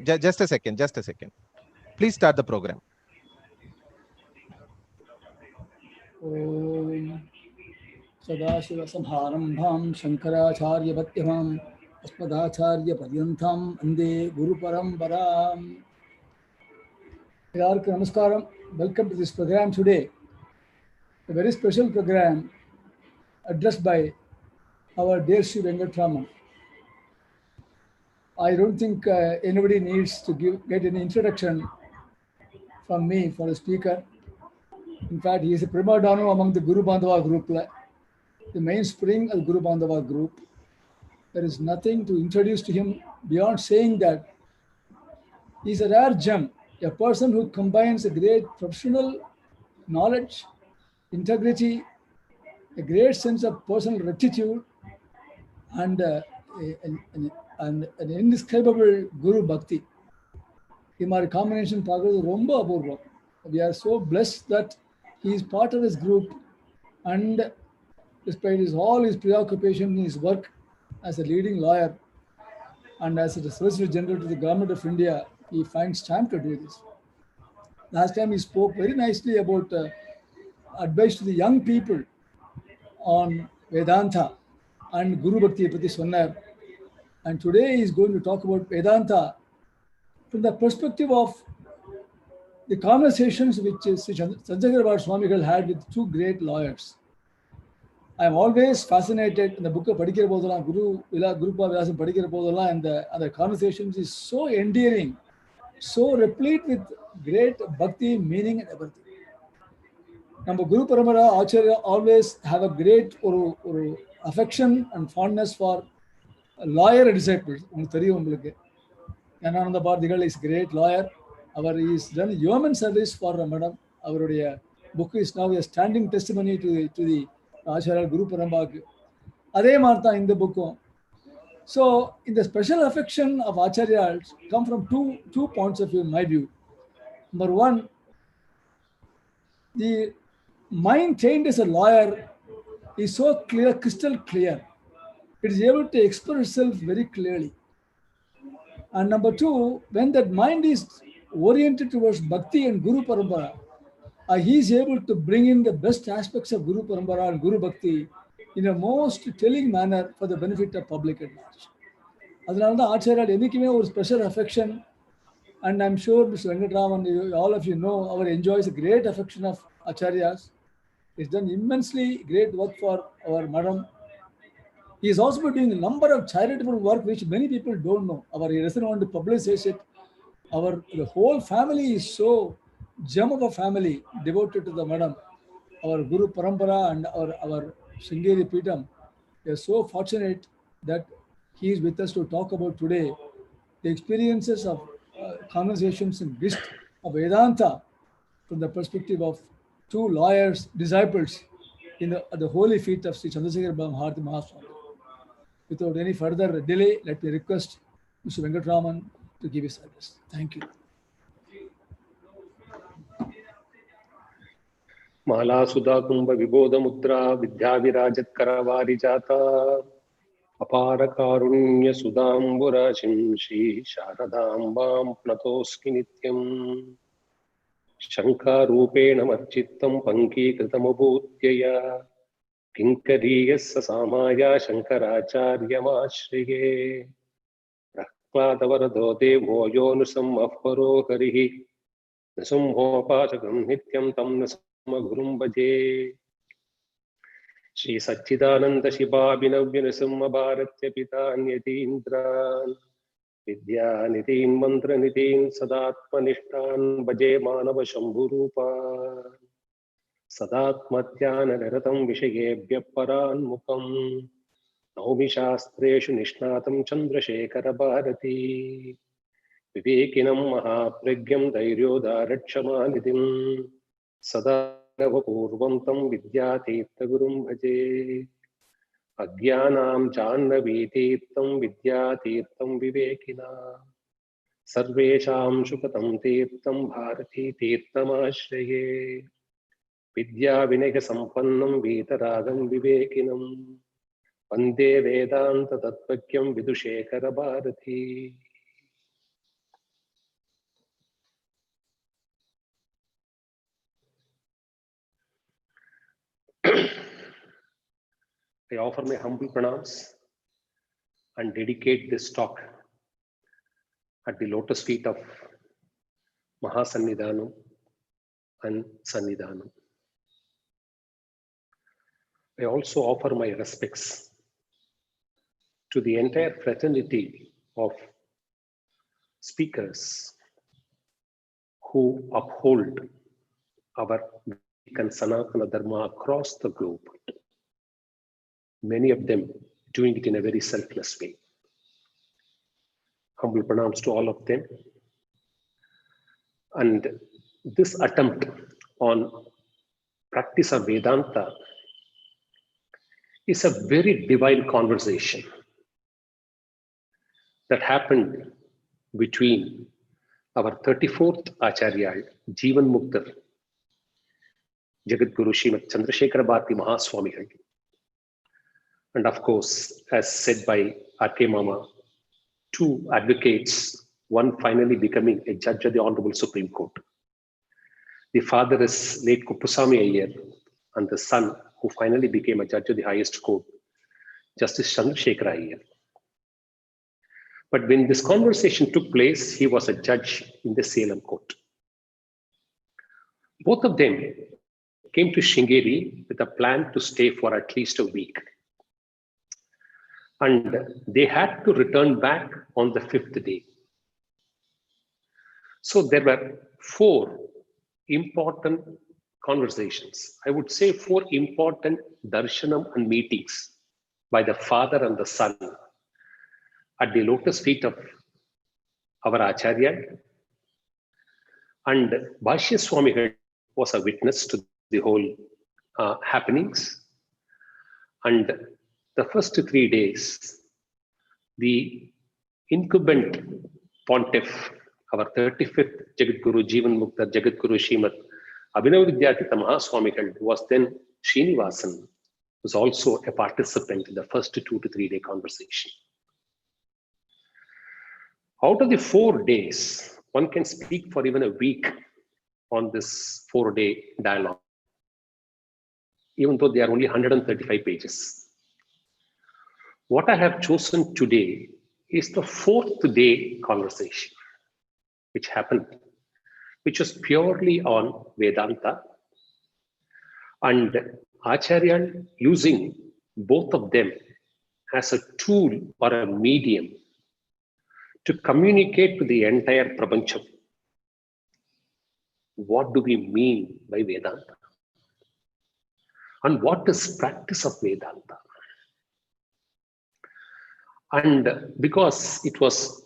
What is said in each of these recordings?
Just a second. Just a second. Please start the program. सदाशिवसमारम्भां शङ्कराचार्यमध्यमाम् अस्मदाचार्यपर्यन्तां वन्दे गुरुपरम्पराम्. Everyone, namaskaram. Welcome to this program today. A very special program addressed by our dear Sri Venkatraman. I don't think anybody needs to get any introduction from me for the speaker. In fact, he is a prima donna among the Guru Bandhava group, the mainspring of the Guru Bandhava group. There is nothing to introduce to him beyond saying that he is a rare gem, a person who combines a great professional knowledge, integrity, a great sense of personal rectitude, and an indescribable Guru Bhakti. In our combination, we are so blessed that he is part of this group, and despite all his preoccupation in his work as a leading lawyer and as a Solicitor General to the Government of India, he finds time to do this. Last time he spoke very nicely about advice to the young people on Vedanta and Guru Bhakti Pati Sonnar. And today he is going to talk about Vedanta from the perspective of the conversations which Sri Sanjaya Swamigal had with two great lawyers. I am always fascinated in the book of Padikira Bodhala, Guru Vyasa Padikira Bodhala, and the conversations is so endearing, so replete with great bhakti, meaning and everything. Number Guru Paramara Acharya always have a great affection and fondness for lawyer disciples. Nyanananda Bhardigal is a great lawyer. He has done human service for Madam. Our book is now a standing testimony to the Acharya Guru Paramara. Adhe Martha in the book. So, in the special affection of Acharyas come from two points of view, in my view. Number one, the mind trained as a lawyer is so clear, crystal clear. It is able to express itself very clearly. And number two, when that mind is oriented towards Bhakti and Guru Parampara, he is able to bring in the best aspects of Guru Parampara and Guru Bhakti in a most telling manner for the benefit of public at large. Adhanalda Acharya had a special affection, and I'm sure Mr. Venkatraman, all of you know, enjoys a great affection of Acharyas. He's done immensely great work for our Madam. He is also doing a number of charitable work which many people don't know. He doesn't want to publicize it. The whole family is so gem of a family devoted to the Madam. Our Guru Parampara and our Sringeri Peetam. We are so fortunate that he is with us to talk about today the experiences of conversations in Gist of Vedanta from the perspective of two lawyers, disciples at the holy feet of Sri Chandrasekhar Bharati Mahaswami. Without any further delay, let me request Mr. Venkatraman to give his address. Thank you. माला सुधा कुंभ विबोध मुद्रा विद्या विराजत करवारी जाता अपार कारुण्य सुधांबुराशिं श्री शारदांबां प्नतोऽस्मि नित्यं शंकारूपेण मच्चित्तं पंकीकृतमुभूत्यया किंकरीयस्य सामाया शंकराचार्यमाश्रये प्रह्लादवरदो देवो यो नुसम्मः परो हरिः नृसिंहोपासकं नित्यं तं गुरुं भजे श्री सच्चिदानंद शिवाभिनव्य नृसिंह भारत्य पितान्यतीन्द्रान् विद्यानिधीन् मन्त्रनिधीन् सदात्मनिष्ठान् भजे मानव शम्भुरूपान् सदात्मध्याननिरतं विषयेभ्यः परान्मुखम् नौमि शास्त्रेषु निष्णातं चन्द्रशेखर भारती विवेकिनं महाप्रज्ञं धैर्योदारक्षमानिधिं सदा पूर्वं तं विद्यातीर्थगुरुं भजे अज्ञानां जाह्नवीतीर्थं विद्यातीर्थं विवेकिनां सर्वेषां सुखतं तीर्थं भारतीतीर्थमाश्रये विद्याविनयसम्पन्नं वीतरागं विवेकिनं वन्दे वेदान्ततत्त्वज्ञं Vidushekhar Bharti I offer my humble pranams and dedicate this talk at the lotus feet of Mahasannidhanam and Sannidhanam. I also offer my respects to the entire fraternity of speakers who uphold our Vedic and Sanatana Dharma across the globe. Many of them doing it in a very selfless way. Humble pranams to all of them. And this attempt on practice of Vedanta is a very divine conversation that happened between our 34th Acharya, Jivan Muktar, Jagadguru Srimad Chandrasekhara Bharati Mahaswamigal. And of course, as said by R.K. Mama, two advocates, one finally becoming a judge of the Honorable Supreme Court. The father is late Kuppusamy Iyer, and the son, who finally became a judge of the highest court, Justice Chandrasekhara Iyer. But when this conversation took place, he was a judge in the Salem court. Both of them came to Sringeri with a plan to stay for at least a week. And they had to return back on the 5th day. So there were 4 important conversations. I would say 4 important darshanam and meetings by the father and the son at the lotus feet of our Acharya. And Bhashya Swamigal was a witness to the whole happenings. And the first 3 days, the incumbent pontiff, our 35th Jagadguru Jivan Mukta Jagadguru Srimad Abhinav Vidyatitha Mahaswamigal, was then Srinivasan, was also a participant in the first 2 to 3 day conversation. Out of the 4 days, one can speak for even a week on this 4-day dialogue, even though they are only 135 pages. What I have chosen today is the 4th day conversation, which happened, which was purely on Vedanta, and Acharya using both of them as a tool or a medium to communicate to the entire Prapancham. What do we mean by Vedanta? And what is practice of Vedanta? And because it was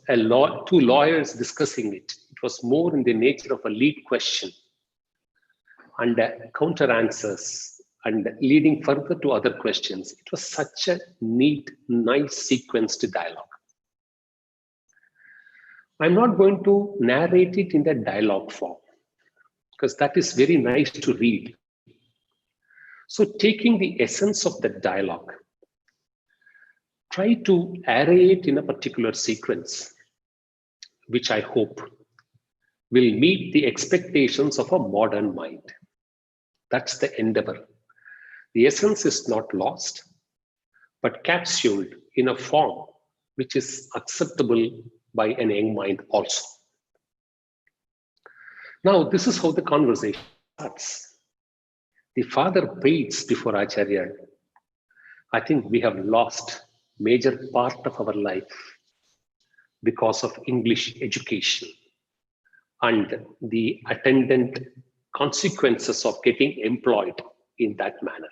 two lawyers discussing it, it was more in the nature of a lead question and counter answers and leading further to other questions. It was such a neat, nice sequenced dialogue. I'm not going to narrate it in the dialogue form because that is very nice to read. So taking the essence of the dialogue, try to array it in a particular sequence, which I hope will meet the expectations of a modern mind. That's the endeavor. The essence is not lost, but capsuled in a form which is acceptable by an young mind also. Now, this is how the conversation starts. The father pleads before Acharya, I think we have lost major part of our life because of English education and the attendant consequences of getting employed in that manner.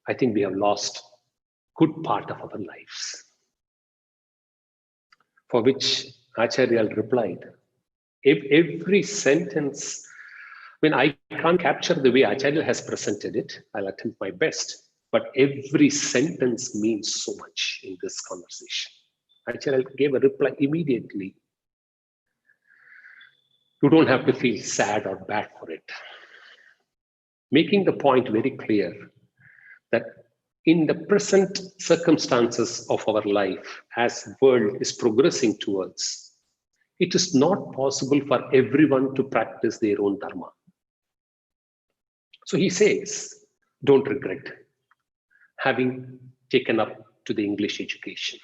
I think we have lost good part of our lives. For which Acharya replied, if every sentence, I can't capture the way Acharya has presented it, I'll attempt my best, but every sentence means so much in this conversation. Acharya gave a reply immediately. You don't have to feel sad or bad for it. Making the point very clear that in the present circumstances of our life, as the world is progressing towards, it is not possible for everyone to practice their own dharma. So he says, don't regret. having taken up to the English education.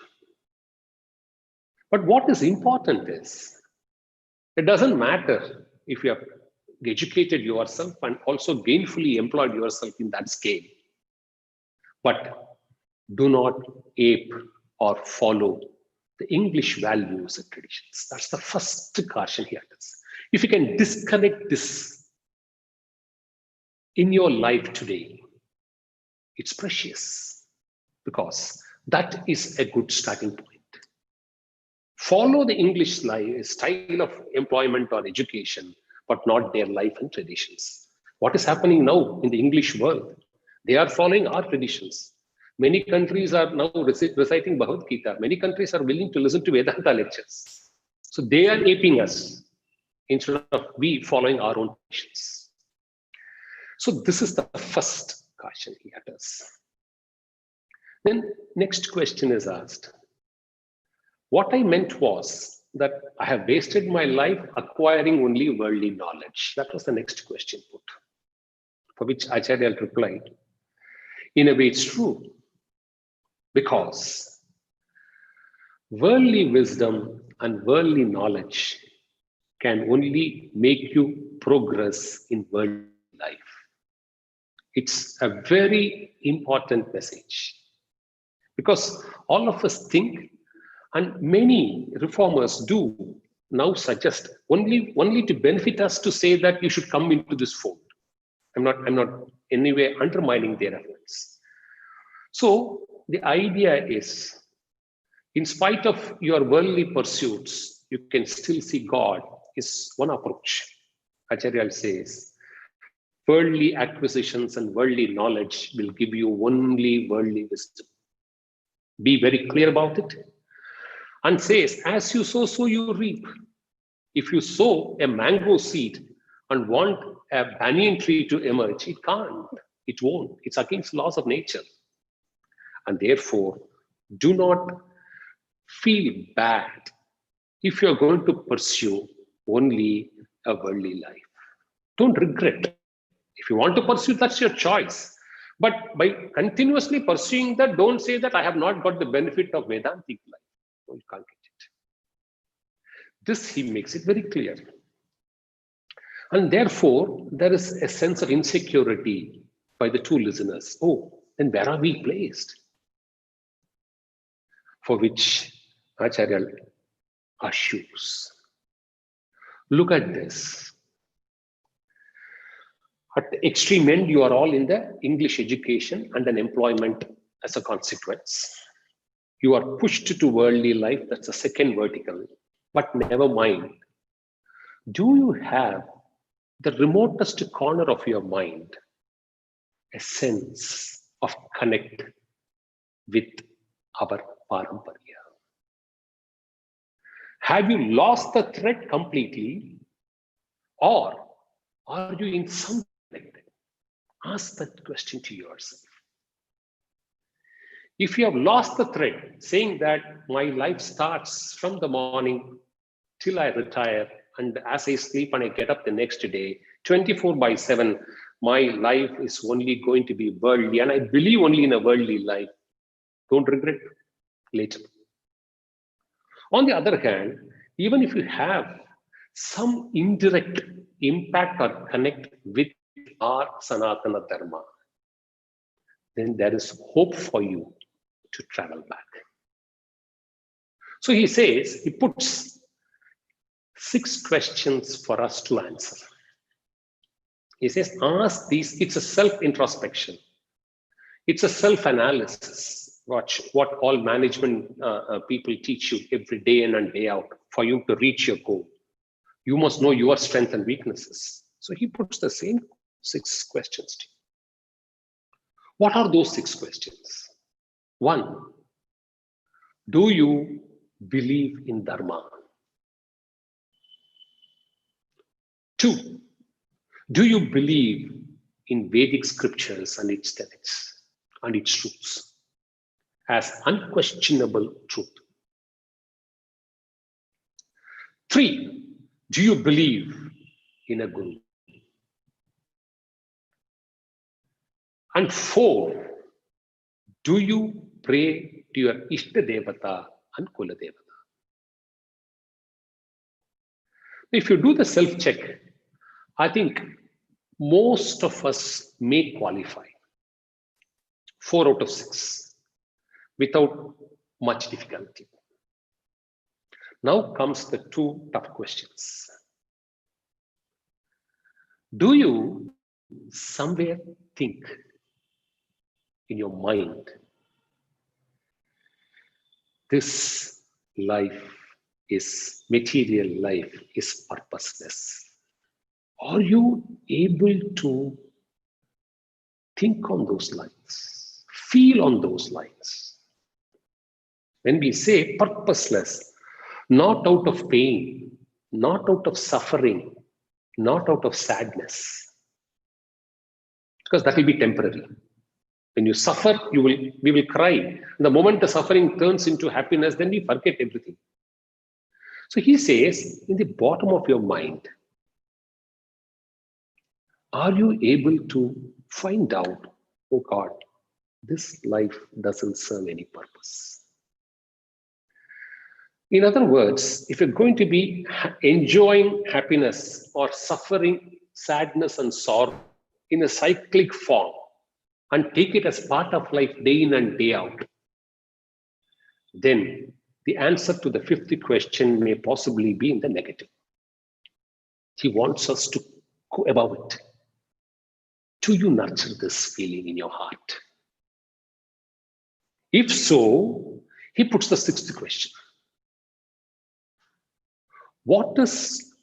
But what is important is, it doesn't matter if you have educated yourself and also gainfully employed yourself in that scale, but do not ape or follow the English values and traditions. That's the first caution here. If you can disconnect this in your life today, it's precious, because that is a good starting point. Follow the English style of employment or education, but not their life and traditions. What is happening now in the English world? They are following our traditions. Many countries are now reciting Bhagavad Gita. Many countries are willing to listen to Vedanta lectures. So they are aping us instead of we following our own traditions. So this is the first caution he utters. Then next question is asked. What I meant was that I have wasted my life acquiring only worldly knowledge. That was the next question put, for which Acharya replied, in a way it's true, because worldly wisdom and worldly knowledge can only make you progress in worldly life. It's a very important message, because all of us think, and many reformers do now suggest only to benefit us, to say that you should come into this fold. I'm not in any way undermining their efforts. So the idea is, in spite of your worldly pursuits, you can still see God is one approach. Acharya says, worldly acquisitions and worldly knowledge will give you only worldly wisdom. Be very clear about it. And says, as you sow, so you reap. If you sow a mango seed and want a banyan tree to emerge, it can't, it won't. It's against laws of nature. And therefore, do not feel bad if you're going to pursue only a worldly life. Don't regret. If you want to pursue, that's your choice. But by continuously pursuing that, don't say that I have not got the benefit of Vedantic life. No, you can't get it. This he makes it very clear. And therefore, there is a sense of insecurity by the two listeners. Oh, then where are we placed? For which Acharya assures. Look at this. At the extreme end, you are all in the English education and an employment as a consequence. You are pushed to worldly life, that's the second vertical. But never mind. Do you have the remotest corner of your mind a sense of connect with our Paramparya? Have you lost the thread completely, or are you in some connected? Ask that question to yourself. If you have lost the thread, saying that my life starts from the morning till I retire, and as I sleep and I get up the next day, 24/7, my life is only going to be worldly, and I believe only in a worldly life, don't regret later. On the other hand, even if you have some indirect impact or connect with our Sanatana Dharma, then there is hope for you to travel back. So he says, he puts 6 questions for us to answer. He says, ask these, it's a self-introspection. It's a self-analysis, what all management people teach you every day in and day out for you to reach your goal. You must know your strengths and weaknesses. So he puts the same 6 questions to you. What are those 6 questions? 1, do you believe in Dharma? 2, do you believe in Vedic scriptures and its tenets and its truths as unquestionable truth? 3, do you believe in a guru? And 4, Do you pray to your Ishta Devata and Kula Devata? If you do the self-check, I think most of us may qualify 4 out of 6 without much difficulty. Now comes the 2 tough questions. Do you somewhere think in your mind, this life is, material life is purposeless? Are you able to think on those lines, feel on those lines? When we say purposeless, not out of pain, not out of suffering, not out of sadness, because that will be temporary. When you suffer, we will cry. The moment the suffering turns into happiness, then we forget everything. So he says, in the bottom of your mind, are you able to find out, oh God, this life doesn't serve any purpose? In other words, if you're going to be enjoying happiness or suffering sadness and sorrow in a cyclic form and take it as part of life day in and day out, then the answer to the 5th question may possibly be in the negative. He wants us to go above it. Do you nurture this feeling in your heart? If so, he puts the 6th question. What is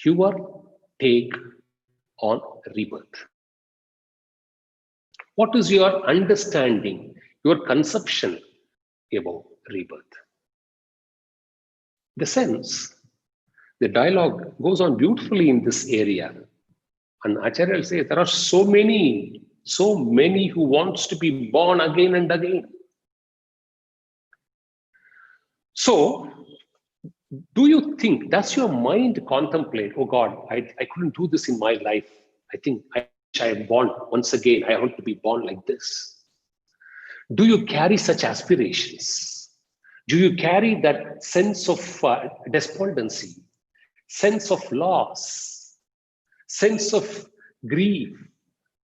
your take on rebirth? What is your understanding, your conception about rebirth? In the sense, the dialogue goes on beautifully in this area. And Acharya will say, there are so many who wants to be born again and again. So, do you think, does your mind contemplate, oh God, I couldn't do this in my life. I think I am born once again. I want to be born like this. Do you carry such aspirations? Do you carry that sense of despondency, sense of loss, sense of grief,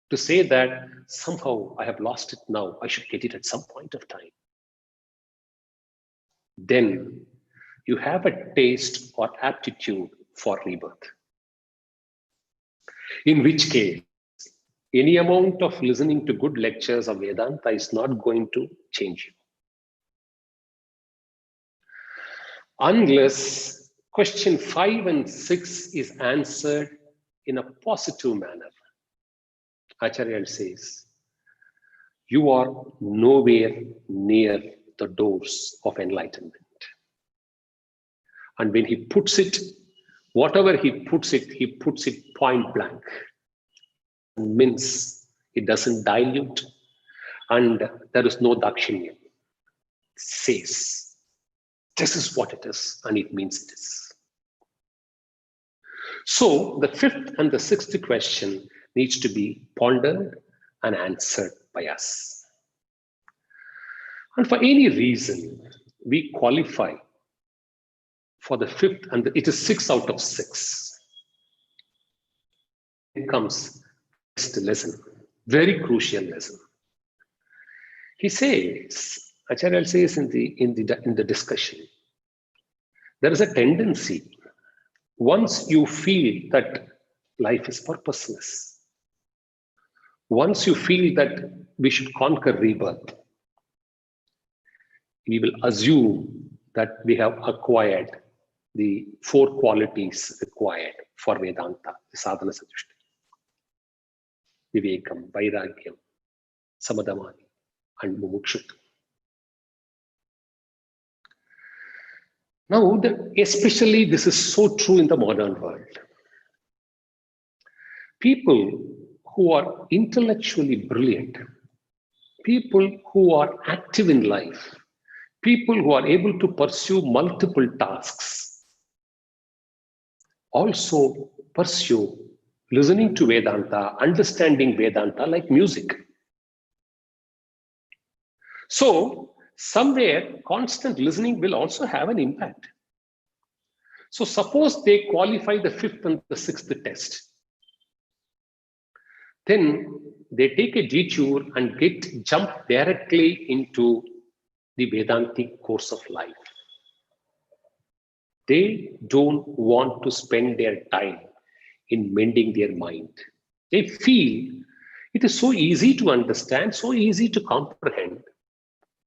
to say that somehow I have lost it now, I should get it at some point of time? Then you have a taste or aptitude for rebirth. In which case, any amount of listening to good lectures of Vedanta is not going to change you. Unless question 5 and 6 is answered in a positive manner. Acharya says, you are nowhere near the doors of enlightenment. And when he puts it, whatever he puts it point blank. It means it doesn't dilute, and there is no dakshinyam. It says, this is what it is, and it means this. So the 5th and the 6th question needs to be pondered and answered by us. And for any reason, we qualify for the 5th, and it is 6 out of 6. It comes next lesson, very crucial lesson. He says, Acharya says in the discussion, there is a tendency, once you feel that life is purposeless, once you feel that we should conquer rebirth, we will assume that we have acquired the 4 qualities required for Vedanta, the sadhana satushti. Vivekam, Vairagyam, Samadhamani, and Mumukshutvam. Now, especially this is so true in the modern world. People who are intellectually brilliant, people who are active in life, people who are able to pursue multiple tasks, also pursue listening to Vedanta, understanding Vedanta like music. So somewhere constant listening will also have an impact. So suppose they qualify the 5th and the 6th test. Then they take a detour and jump directly into the Vedantic course of life. They don't want to spend their time in mending their mind. They feel it is so easy to understand, so easy to comprehend,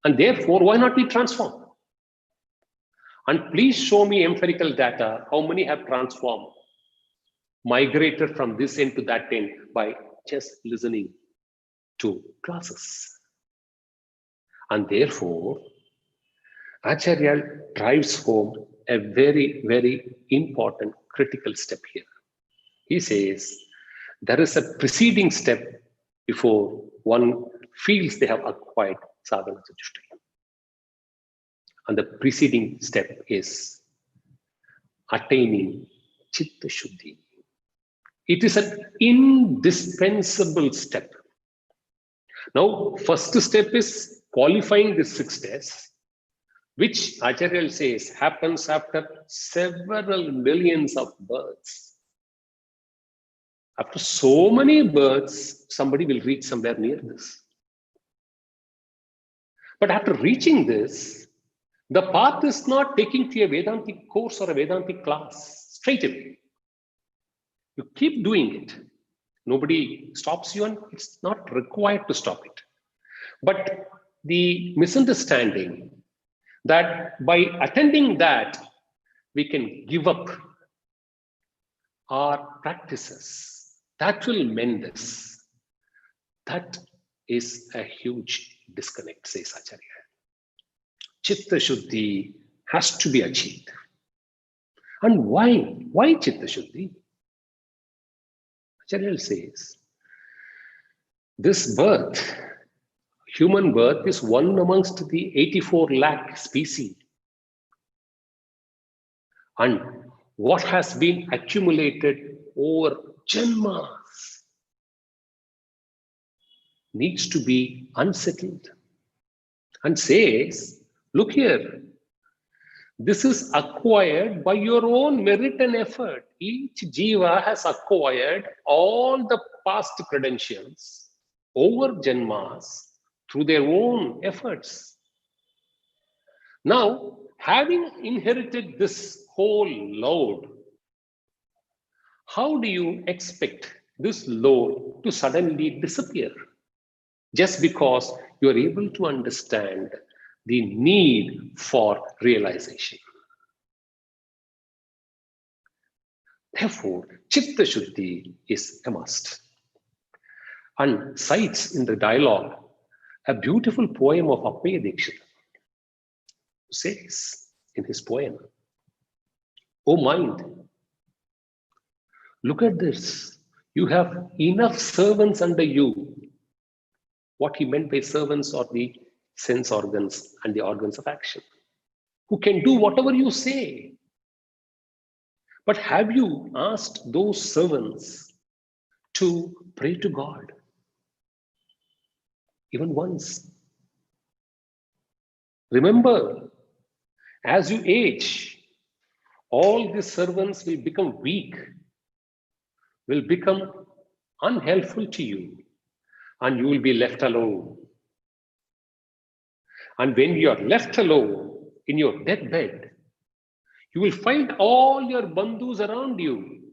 and therefore, why not be transformed? And please show me empirical data, how many have transformed, migrated from this end to that end by just listening to classes. And therefore, Acharya drives home a very, very important critical step here. He says there is a preceding step before one feels they have acquired sadhana chatushtaya. And the preceding step is attaining chitta shuddhi. It is an indispensable step. Now, first step is qualifying the 6 tests, which Acharya says happens after several millions of births. After so many births, somebody will reach somewhere near this. But after reaching this, the path is not taking to a Vedantic course or a Vedantic class straight away. You keep doing it. Nobody stops you, and it's not required to stop it. But the misunderstanding that by attending that, we can give up our practices, that will mend us. That is a huge disconnect, says Acharya. Chitta Shuddhi has to be achieved. And why? Why Chitta Shuddhi? Acharya says, this birth, human birth, is one amongst the 84 lakh species. And what has been accumulated over janmas needs to be unsettled. And says, look here, this is acquired by your own merit and effort. Each jiva has acquired all the past credentials over janmas through their own efforts. Now, having inherited this whole load, how do you expect this load to suddenly disappear? Just because you are able to understand the need for realization. Therefore, Chitta Shuddhi is a must. And cites in the dialogue a beautiful poem of Appaya Dikshit, who says in his poem, "O mind, look at this. You have enough servants under you." What he meant by servants are the sense organs and the organs of action, who can do whatever you say. But have you asked those servants to pray to God? Even once. Remember, as you age, all the servants will become weak, will become unhelpful to you, and you will be left alone. And when you are left alone in your deathbed, you will find all your bandhus around you,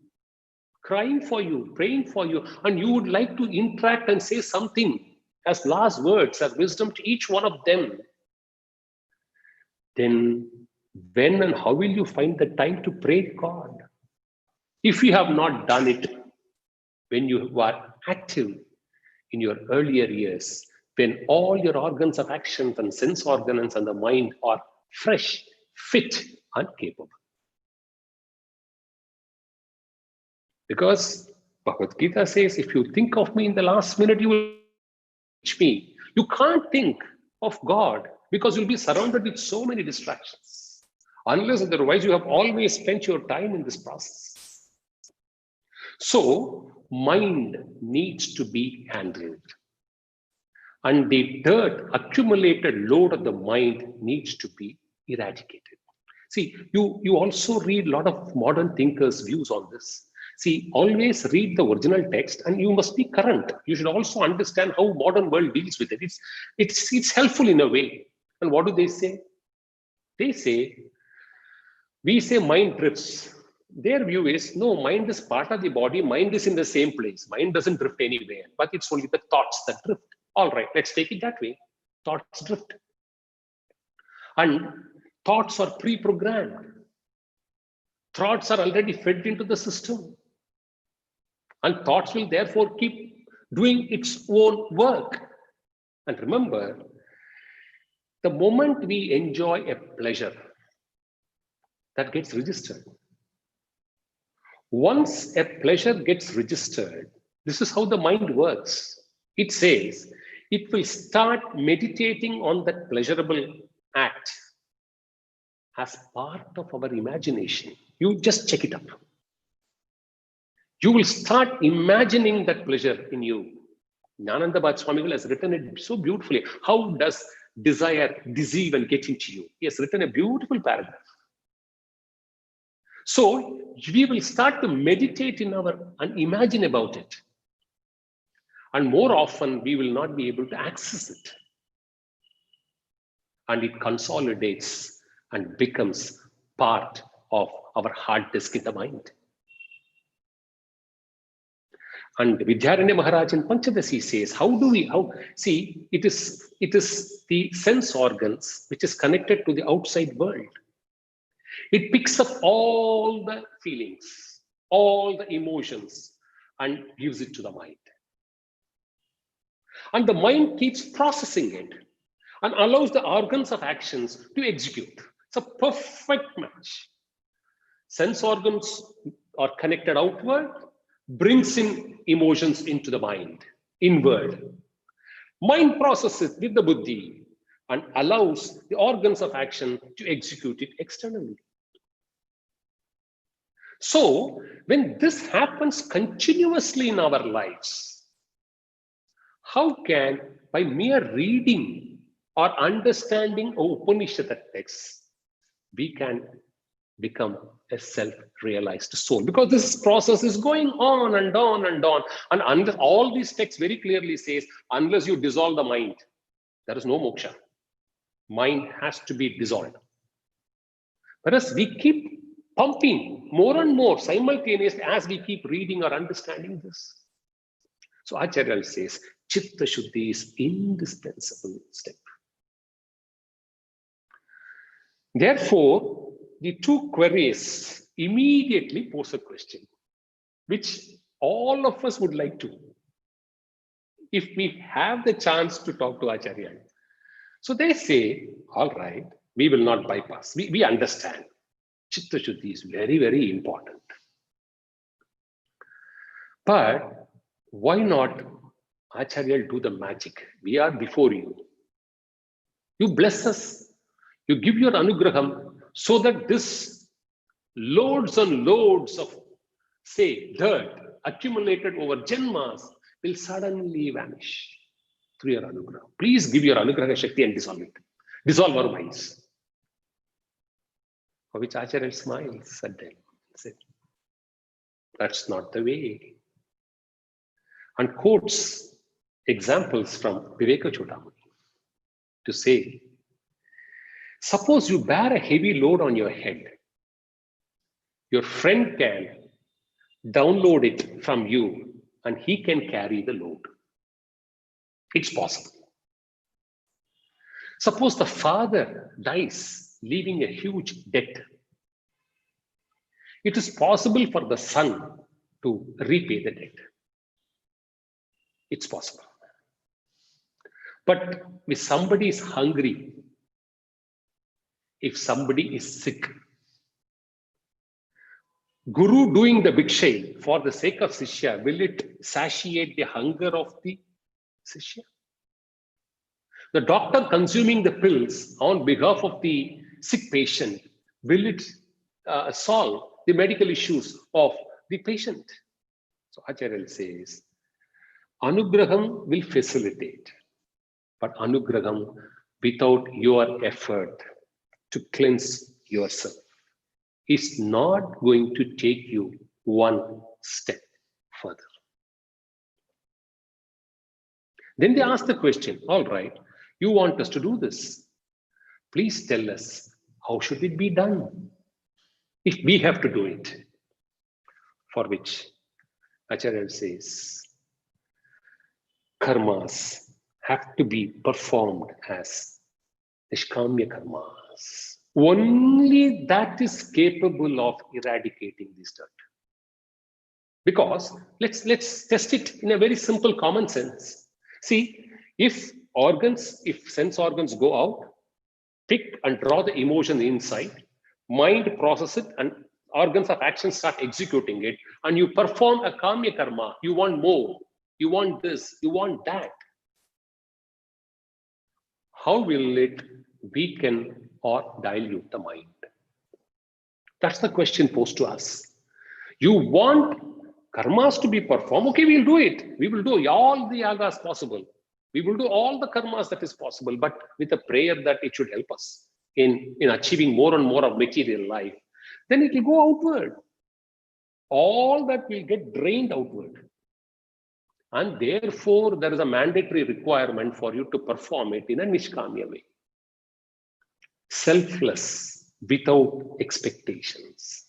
crying for you, praying for you, and you would like to interact and say something as last words, as wisdom to each one of them. Then when and how will you find the time to pray God? If you have not done it when you are active in your earlier years, when all your organs of action and sense organs and the mind are fresh, fit, and capable. Because Bhagavad Gita says, if you think of me in the last minute, you will reach me. You can't think of God because you'll be surrounded with so many distractions. Unless otherwise, you have always spent your time in this process. So, mind needs to be handled. and the dirt, accumulated load of the mind needs to be eradicated. See, you also read a lot of modern thinkers' views on this. See, always read the original text and you must be current. You should also understand how modern world deals with it. It's helpful in a way. And what do they say? They say, we say mind drifts. Their view is, no, mind is part of the body. Mind is in the same place. Mind doesn't drift anywhere, but it's only the thoughts that drift. All right, let's take it that way. Thoughts drift. And thoughts are pre-programmed. Thoughts are already fed into the system. And thoughts will therefore keep doing its own work. And remember, the moment we enjoy a pleasure, that gets registered. Once a pleasure gets registered, this is how the mind works. It says it will start meditating on that pleasurable act as part of our imagination. You just check it up. You will start imagining that pleasure in you. Jnanandabad Swamigal has written it so beautifully. How does desire deceive and get into you? He has written a beautiful paragraph. So we will start to meditate and imagine about it. And more often, we will not be able to access it. And it consolidates and becomes part of our hard disk in the mind. And Vidyaranya Maharaj in Panchadasi says, see, it is the sense organs which is connected to the outside world. It picks up all the feelings, all the emotions, and gives it to the mind. And the mind keeps processing it and allows the organs of actions to execute. It's a perfect match. Sense organs are connected outward, brings in emotions into the mind, inward. Mind processes with the buddhi and allows the organs of action to execute it externally. So, when this happens continuously in our lives, how can, by mere reading or understanding Upanishad texts, we can become a self-realized soul? Because this process is going on and on and on. And under all these texts very clearly says, unless you dissolve the mind, there is no moksha. Mind has to be dissolved. Whereas we keep pumping more and more simultaneously as we keep reading or understanding this. So Acharya says, Chitta Shuddhi is indispensable step. Therefore, the two queries immediately pose a question, which all of us would like to, if we have the chance to talk to Acharya. So they say, all right, we will not bypass. We understand. Chitta Shuddhi is very, very important. But why not, Acharya, do the magic? We are before you. You bless us. You give your anugraham so that this loads and loads of, say, dirt accumulated over janmas will suddenly vanish through your anugraham. Please give your anugraha shakti and dissolve it. Dissolve our minds. For which Acharya smiles at them and said, that's not the way. And quotes examples from Viveka Chudamani to say, suppose you bear a heavy load on your head. Your friend can download it from you and he can carry the load. It's possible. Suppose the father dies, leaving a huge debt. It is possible for the son to repay the debt. It's possible. But if somebody is hungry, if somebody is sick, Guru doing the bhiksha for the sake of Sishya, will it satiate the hunger of the Sishya? The doctor consuming the pills on behalf of the sick patient, will it solve the medical issues of the patient? So Acharya says, Anugraham will facilitate. But anugraham, without your effort to cleanse yourself, is not going to take you one step further. Then they ask the question, all right, you want us to do this. Please tell us, how should it be done? If we have to do it. For which Acharya says, karmas have to be performed as nishkamya karmas. Only that is capable of eradicating this dirt. Because let's test it in a very simple common sense. See, if sense organs go out, pick and draw the emotion inside, mind process it, and organs of action start executing it, and you perform a kamya karma, you want more, you want this, you want that. How will it weaken or dilute the mind? That's the question posed to us. You want karmas to be performed, okay, we'll do it. We will do all the yagas possible. We will do all the karmas that is possible, but with a prayer that it should help us in achieving more and more of material life. Then it will go outward. All that will get drained outward. And therefore, there is a mandatory requirement for you to perform it in a nishkamya way. Selfless, without expectations.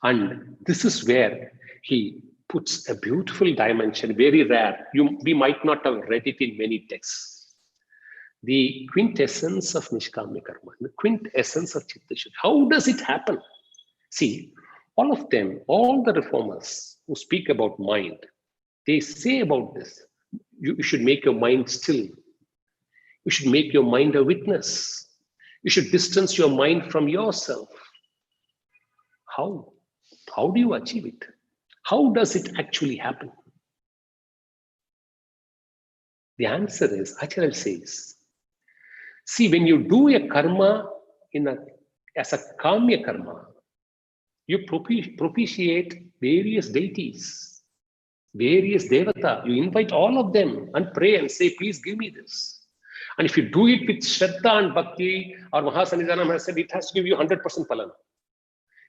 And this is where he puts a beautiful dimension, very rare. We might not have read it in many texts. The quintessence of nishkamya karma, the quintessence of chitta shuddhi. How does it happen? See, all of them, all the reformers who speak about mind, they say about this. You should make your mind still. You should make your mind a witness. You should distance your mind from yourself. How? How do you achieve it? How does it actually happen? The answer is, Acharya says, see, when you do a karma as a kamya karma, you propitiate various deities, various devata. You invite all of them and pray and say, please give me this. And if you do it with Shraddha and Bhakti, or Mahasannidhanam has said, it has to give you 100% phalan.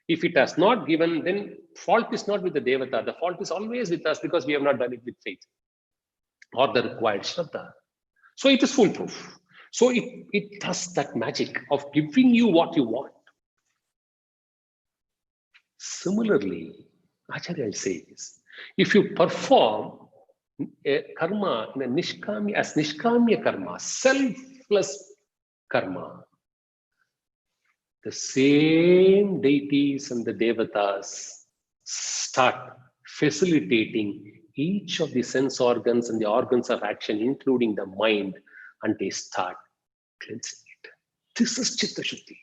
If it has not given, then fault is not with the devata. The fault is always with us because we have not done it with faith or the required Shraddha. So it is foolproof. So it does that magic of giving you what you want. Similarly, Acharya says, if you perform a karma in a nishkamya karma, selfless karma, the same deities and the devatas start facilitating each of the sense organs and the organs of action, including the mind, and they start cleansing it. This is Chitta Shuddhi.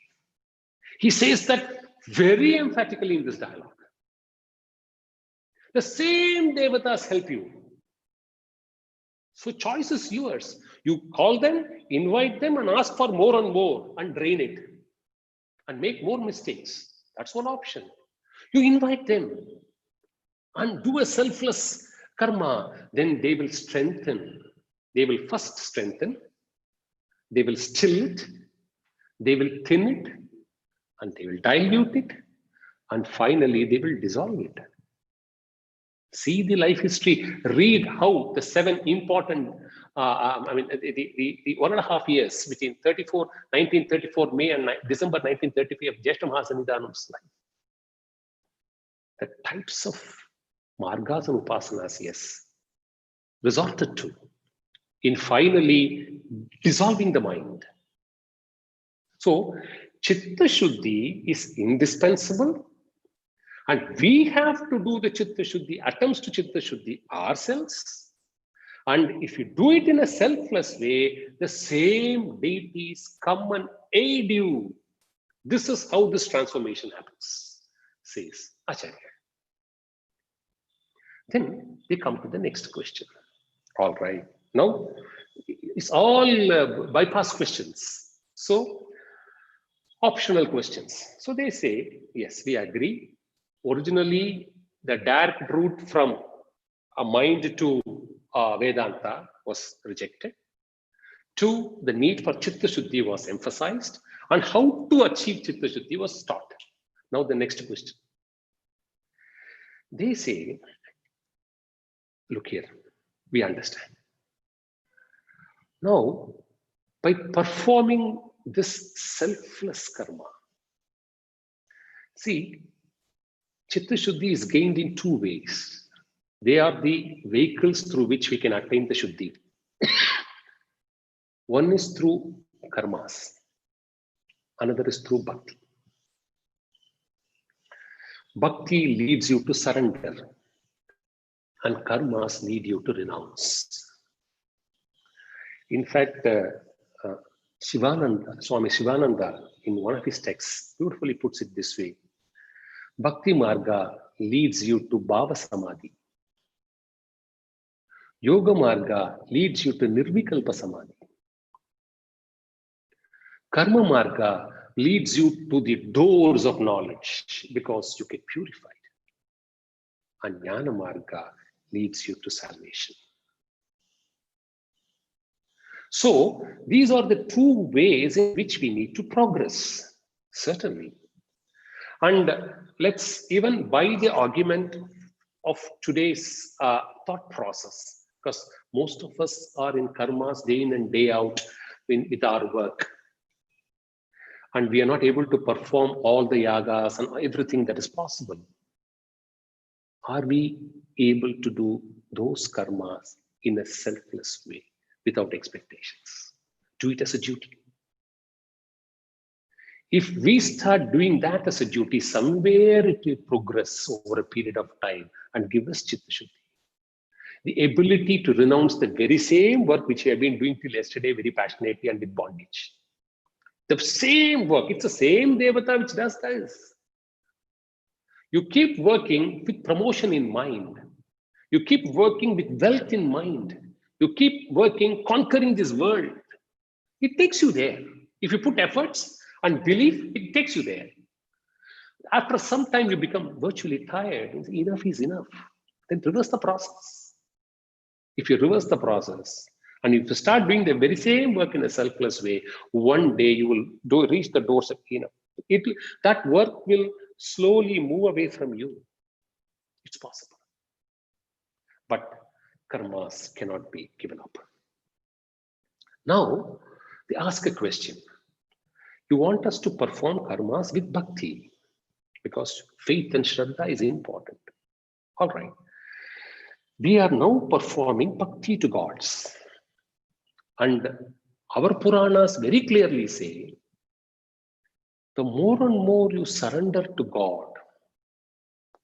He says that very emphatically in this dialogue. The same devatas help you. So choice is yours. You call them, invite them, and ask for more and more, and drain it. And make more mistakes. That's one option. You invite them and do a selfless karma. Then they will strengthen. They will first strengthen. They will still it. They will thin it. And they will dilute it. And finally, they will dissolve it. See the life history. Read how the 7 important, the 1.5 years between 1934 May and December 1933 of Jyeshta Mahasannidhanam's life. The types of margas and upasanas, yes, resorted to in finally dissolving the mind. So, Chitta Shuddhi is indispensable. And we have to do the Chitta Shuddhi, attempts to Chitta Shuddhi ourselves. And if you do it in a selfless way, the same deities come and aid you. This is how this transformation happens, says Acharya. Then they come to the next question. All right. Now, it's all bypass questions. So, optional questions. So they say, yes, we agree. Originally, the direct route from a mind to Vedanta was rejected. Two, the need for Chitta Shuddhi was emphasized, and how to achieve Chitta Shuddhi was taught. Now the next question. They say, look here, we understand. Now, by performing this selfless karma, see, Chitta Shuddhi is gained in two ways. They are the vehicles through which we can attain the Shuddhi. One is through karmas, another is through bhakti. Bhakti leads you to surrender, and karmas lead you to renounce. In fact, Swami Shivananda, in one of his texts, beautifully puts it this way: Bhakti Marga leads you to Bhava Samadhi. Yoga Marga leads you to Nirvikalpa Samadhi. Karma Marga leads you to the doors of knowledge because you get purified. And Jnana Marga leads you to salvation. So these are the two ways in which we need to progress, certainly. And let's even buy the argument of today's thought process, because most of us are in karmas day in and day out with our work. And we are not able to perform all the yagas and everything that is possible. Are we able to do those karmas in a selfless way, without expectations? Do it as a duty. If we start doing that as a duty, somewhere it will progress over a period of time and give us Chitta Shuddhi. The ability to renounce the very same work which we have been doing till yesterday very passionately and with bondage. The same work, it's the same Devata which does this. You keep working with promotion in mind. You keep working with wealth in mind. You keep working, conquering this world. It takes you there. If you put efforts and belief, it takes you there. After some time, you become virtually tired. Enough is enough. Then reverse the process. If you reverse the process, and if you start doing the very same work in a selfless way, one day you will reach the doors of enough. That work will slowly move away from you. It's possible. But karmas cannot be given up. Now, they ask a question. You want us to perform karmas with bhakti, because faith and shraddha is important. All right. We are now performing bhakti to gods. And our Puranas very clearly say, the more and more you surrender to God,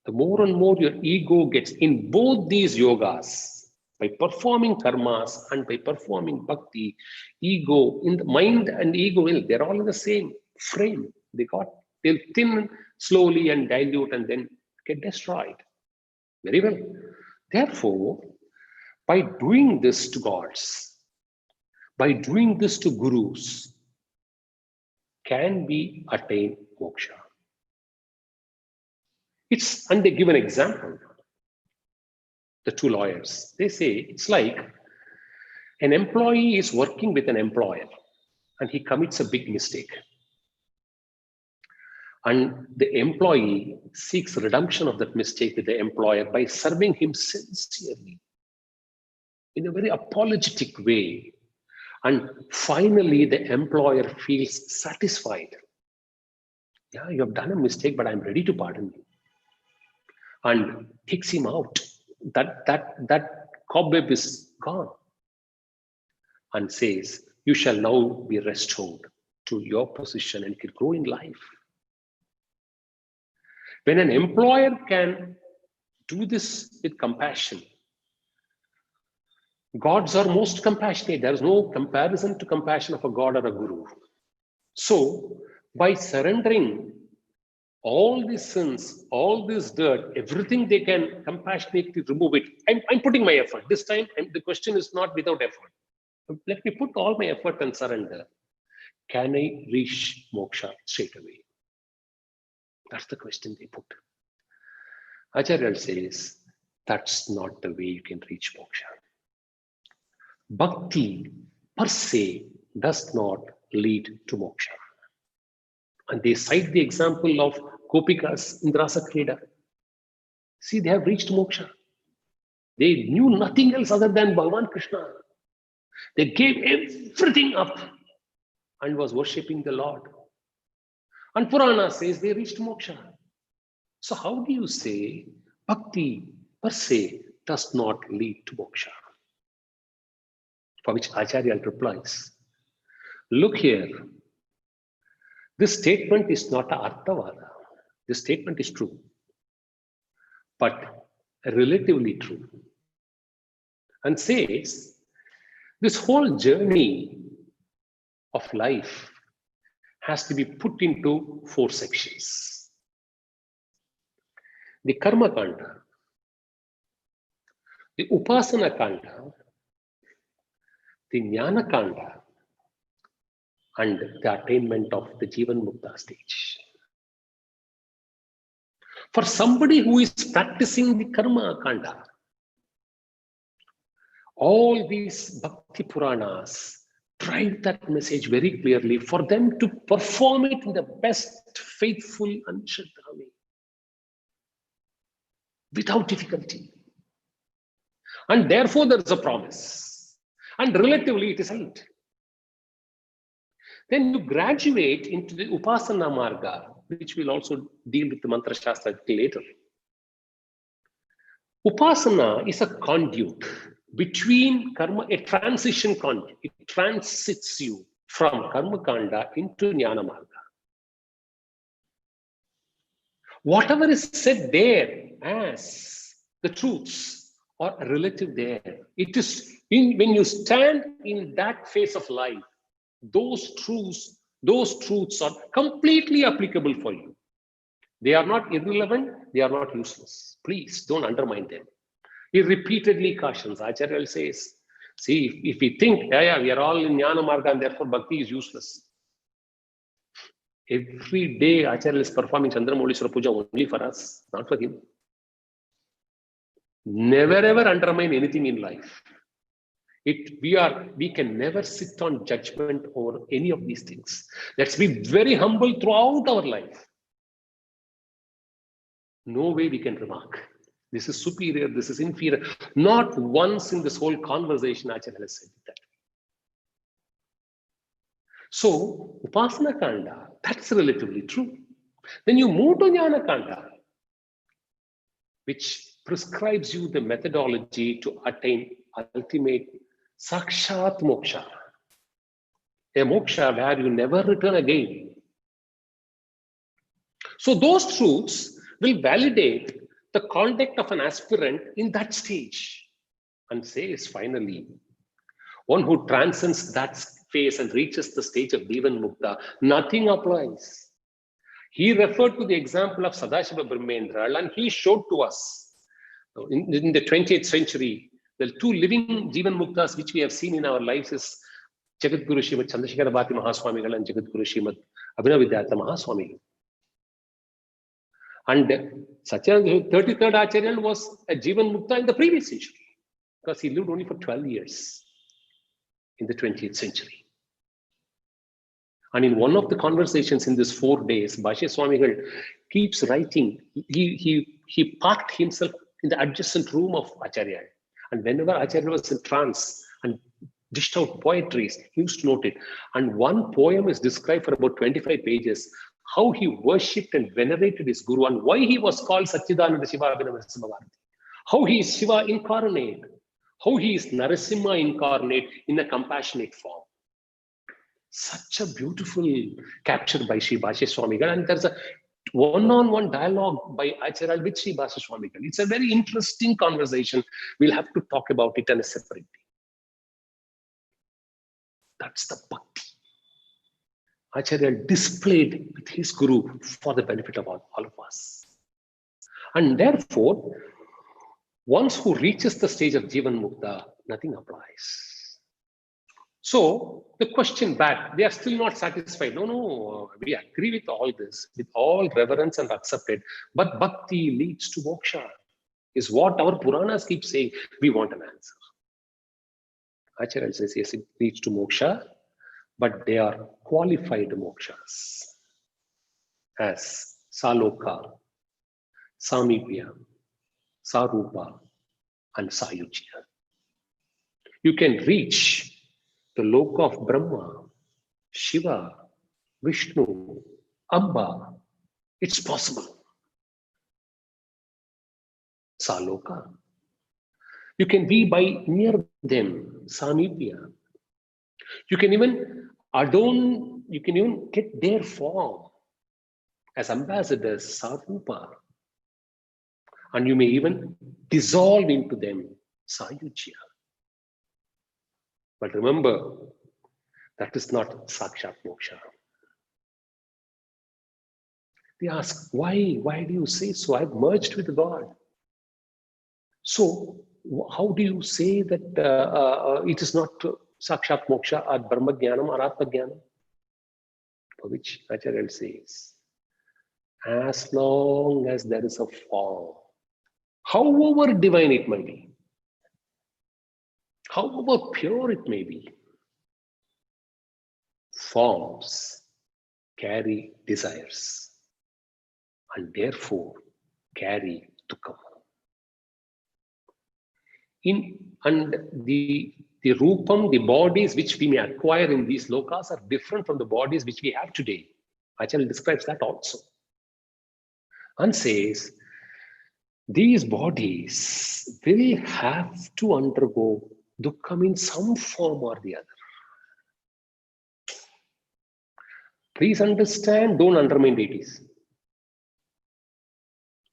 the more and more your ego gets in both these yogas. By performing karmas and by performing bhakti, ego in the mind and ego, they're all in the same frame. They'll thin slowly and dilute and then get destroyed. Very well. Therefore, by doing this to gods, by doing this to gurus, can we attain moksha? And they give an example. The two lawyers, they say it's like an employee is working with an employer and he commits a big mistake. And the employee seeks redemption of that mistake with the employer by serving him sincerely, in a very apologetic way. And finally, the employer feels satisfied. Yeah, you have done a mistake, but I'm ready to pardon you. And kicks him out. That cobweb is gone. And says, you shall now be restored to your position and can grow in life. When an employer can do this with compassion, gods are most compassionate. There is no comparison to compassion of a god or a guru. So, by surrendering all these sins, all this dirt, everything they can compassionately remove it. I'm putting my effort. This time, the question is not without effort. Let me put all my effort and surrender. Can I reach moksha straight away? That's the question they put. Acharya says, that's not the way you can reach moksha. Bhakti per se does not lead to moksha. And they cite the example of Gopikas in Rasa Krida. See, they have reached moksha. They knew nothing else other than Bhagavan Krishna. They gave everything up and was worshipping the Lord. And Purana says they reached moksha. So how do you say bhakti per se does not lead to moksha? For which Acharya replies, look here, this statement is not a arthavada. This statement is true, but relatively true. And says, this whole journey of life has to be put into 4 sections. The Karma Kanda, the Upasana Kanda, the Jnana Kanda, and the attainment of the Jivan Mukta stage. For somebody who is practicing the Karma Kanda, all these Bhakti Puranas drive that message very clearly for them to perform it in the best faithful and Shraddha way, without difficulty. And therefore there is a promise. And relatively it is right. Then you graduate into the Upasana Marga, which will also deal with the Mantra Shastra later. Upasana is a conduit between karma, a transition conduit. It transits you from Karma Kanda into Jnana Marga. Whatever is said there as the truths are relative there. It is when you stand in that phase of life, those truths are completely applicable for you. They are not irrelevant, they are not useless. Please don't undermine them. He repeatedly cautions. Acharya says, see, if we think, we are all in Jnana Marga and therefore bhakti is useless. Every day Acharya is performing Chandramoulishwara Puja only for us, not for him. Never ever undermine anything in life. We can never sit on judgment over any of these things. Let's be very humble throughout our life. No way we can remark, this is superior, this is inferior. Not once in this whole conversation Acharya has said that. So, Upasana Kanda, that's relatively true. Then you move to Jnana Kanda, which prescribes you the methodology to attain ultimate Sakshat Moksha. A moksha where you never return again. So those truths will validate the conduct of an aspirant in that stage and says finally, one who transcends that phase and reaches the stage of Jivan Mukta, nothing applies. He referred to the example of Sadashiva Brahmendra and he showed to us in the 20th century, the 2 living Jivan Muktas which we have seen in our lives is Jagadguru Srimad Chandrasekhara Bharati Mahaswamigal and Jagadguru Srimad Abhinav Mahaswamigal. And Satyananda 33rd Acharya was a Jivan Mukta in the previous century because he lived only for 12 years in the 20th century. And in one of the conversations in these 4 days, Bhashya Swamigal keeps writing. He parked himself in the adjacent room of Acharya. And whenever Acharya was in trance and dished out poetry, he used to note it. And one poem is described for about 25 pages, how he worshipped and venerated his guru and why he was called Satchidananda Shiva Abhinav Narasimha. How he is Shiva incarnate, how he is Narasimha incarnate in a compassionate form. Such a beautiful capture by Sri Bhashya Swamigal, and there's a one-on-one dialogue by Acharya with Sri Bhashya Swamigal. It's a very interesting conversation. We'll have to talk about it on a separate day. That's the bhakti Acharya displayed with his guru for the benefit of all of us. And therefore, once who reaches the stage of Jivan Mukta, nothing applies. So the question back, they are still not satisfied. No, we agree with all this, with all reverence and accepted, but bhakti leads to moksha, is what our Puranas keep saying. We want an answer. Acharya says, yes, it leads to moksha, but they are qualified mokshas as Saloka, Samipya, Sarupa, and Sayujya. You can reach the loka of Brahma, Shiva, Vishnu, Amba. It's possible. Saloka. You can be by near them, Samipya. You can even adorn, you can even get their form as ambassadors, Sarupa. And you may even dissolve into them, Sayujya. But remember, that is not Sakshat Moksha. They ask, why? Why do you say so? I've merged with God. So, how do you say that it is not Sakshat Moksha or Brahma Jnanam or Atma Jnanam? For which Acharya says, as long as there is a form, however divine it may be, however pure it may be, forms carry desires and therefore carry dukkha. And the rupam, the bodies which we may acquire in these lokas are different from the bodies which we have today. Acharya describes that also. And says, these bodies will have to undergo dukkha in some form or the other. Please understand, don't undermine deities.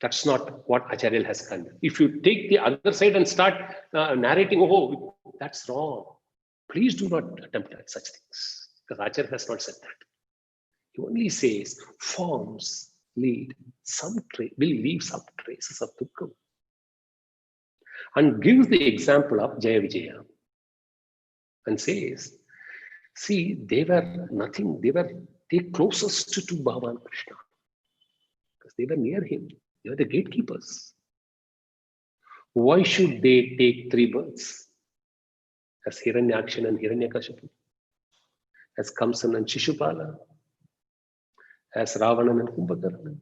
That's not what Acharya has done. If you take the other side and start narrating, oh, that's wrong. Please do not attempt at such things, because Acharya has not said that. He only says forms will leave some traces of dukkha. And gives the example of Jaya Vijaya and says, see, they were nothing, they were the closest to Bhagavan Krishna because they were near him. They were the gatekeepers. Why should they take 3 births as Hiranyakshan and Hiranyakashipu, as Kamsan and Shishupala, as Ravanan and Kumbhakarna?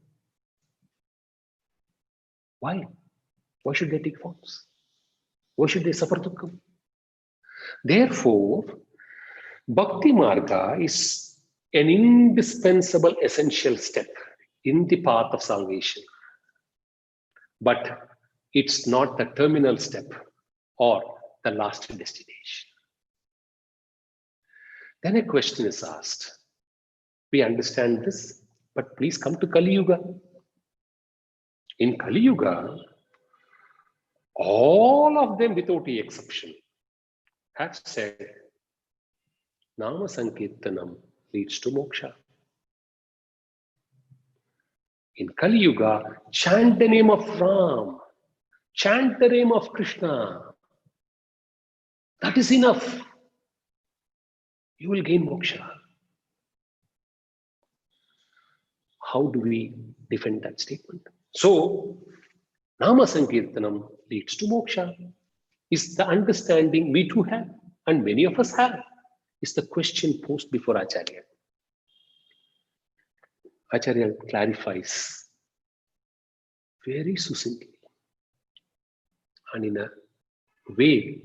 Why? Why should they take forms? Why should they suffer dukkha? Therefore, Bhakti Marga is an indispensable, essential step in the path of salvation. But it's not the terminal step or the last destination. Then a question is asked. We understand this, but please come to Kali Yuga. In Kali Yuga, all of them without the exception have said, Nama Sankirtanam leads to moksha. In Kali Yuga, chant the name of Ram, chant the name of Krishna. That is enough. You will gain moksha. How do we defend that statement? So, Nama Sankirtanam leads to moksha is the understanding we too have, and many of us have, is the question posed before Acharya. Acharya clarifies very succinctly and in a way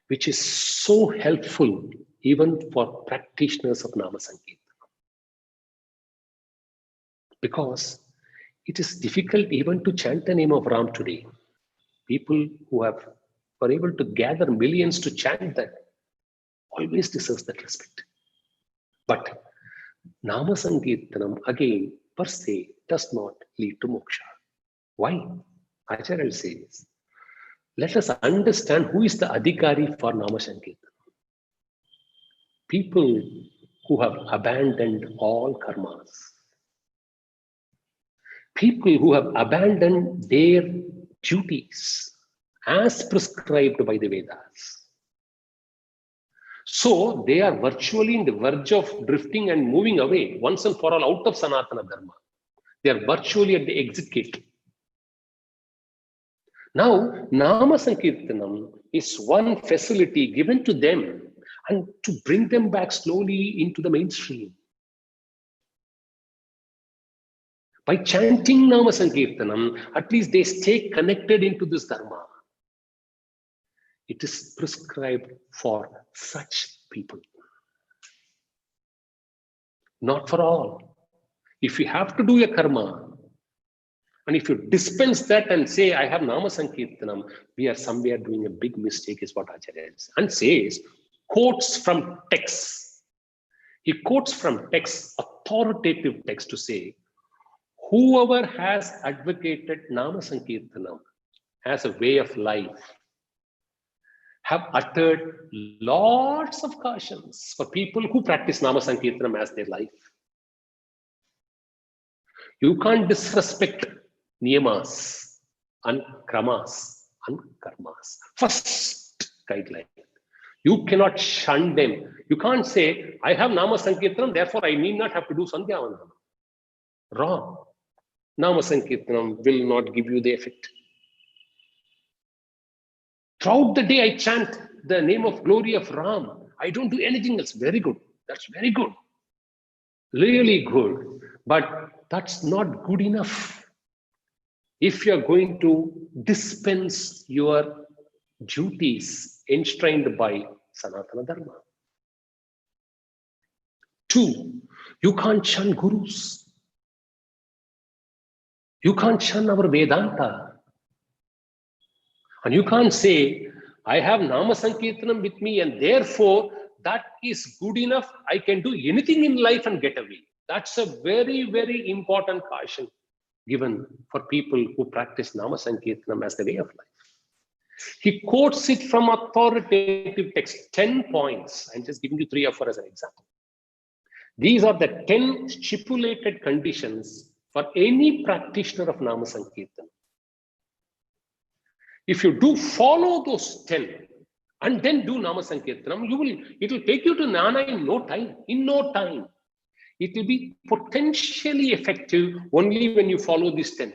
which is so helpful even for practitioners of Nama Sankirtanam. Because it is difficult even to chant the name of Ram today. People who are able to gather millions to chant that always deserves that respect. But Nama Sankirtanam again per se does not lead to moksha. Why? Acharya says, let us understand who is the adhikari for Nama Sankirtanam. People who have abandoned all karmas. People who have abandoned their duties as prescribed by the Vedas. So they are virtually in the verge of drifting and moving away once and for all out of Sanatana Dharma. They are virtually at the exit gate. Now, Nama Sankirtanam is one facility given to them and to bring them back slowly into the mainstream. By chanting Nama Sankirtanam, at least they stay connected into this Dharma. It is prescribed for such people. Not for all. If you have to do a karma, and if you dispense that and say, I have Nama Sankirtanam, we are somewhere doing a big mistake, is what Acharya says. And says, quotes from texts. He quotes from texts, authoritative text, to say, whoever has advocated Nama Sankirtanam as a way of life have uttered lots of cautions for people who practice Nama Sankirtanam as their life. You can't disrespect niyamas and kramas and karmas. First guideline. You cannot shun them. You can't say, I have Nama Sankirtanam, therefore I need not have to do Sandhya Vandanam. Wrong. Nama Sankirtanam will not give you the effect. Throughout the day, I chant the name of glory of Ram. I don't do anything else. Very good. That's very good. Really good. But that's not good enough. If you're going to dispense your duties enshrined by Sanatana Dharma. 2, you can't shun gurus. You can't shun our Vedanta. And you can't say, I have Nama Sankirtanam with me and therefore that is good enough. I can do anything in life and get away. That's a very, very important caution given for people who practice Nama Sankirtanam as the way of life. He quotes it from authoritative text, 10 points. I'm just giving you 3 or 4 as an example. These are the 10 stipulated conditions for any practitioner of Nama Sankirtanam. If you do follow those 10 and then do Nama Sankirtanam, it will take you to Jnana in no time. In no time. It will be potentially effective only when you follow these 10.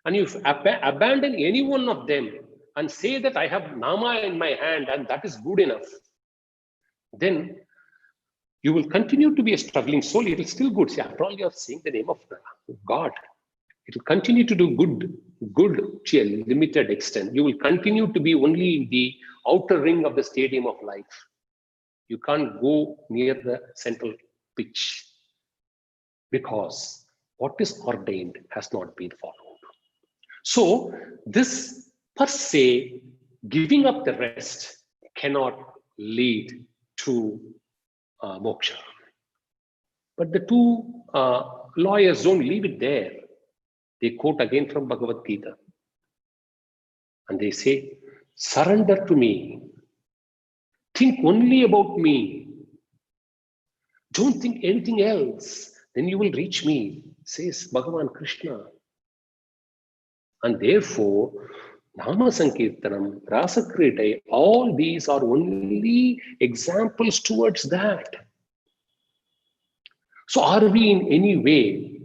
And you abandon any one of them and say that I have Nama in my hand and that is good enough, then you will continue to be a struggling soul. It is still good. See, after all, you are saying the name of God. It will continue to do good to a limited extent. You will continue to be only in the outer ring of the stadium of life. You can't go near the central pitch because what is ordained has not been followed. So this per se, giving up the rest cannot lead to moksha. But the 2 lawyers don't leave it there. They quote again from Bhagavad Gita. And they say, surrender to me. Think only about me. Don't think anything else. Then you will reach me, says Bhagavan Krishna. And therefore, Nama Sankirtanam, Rasa Krita, all these are only examples towards that. So are we in any way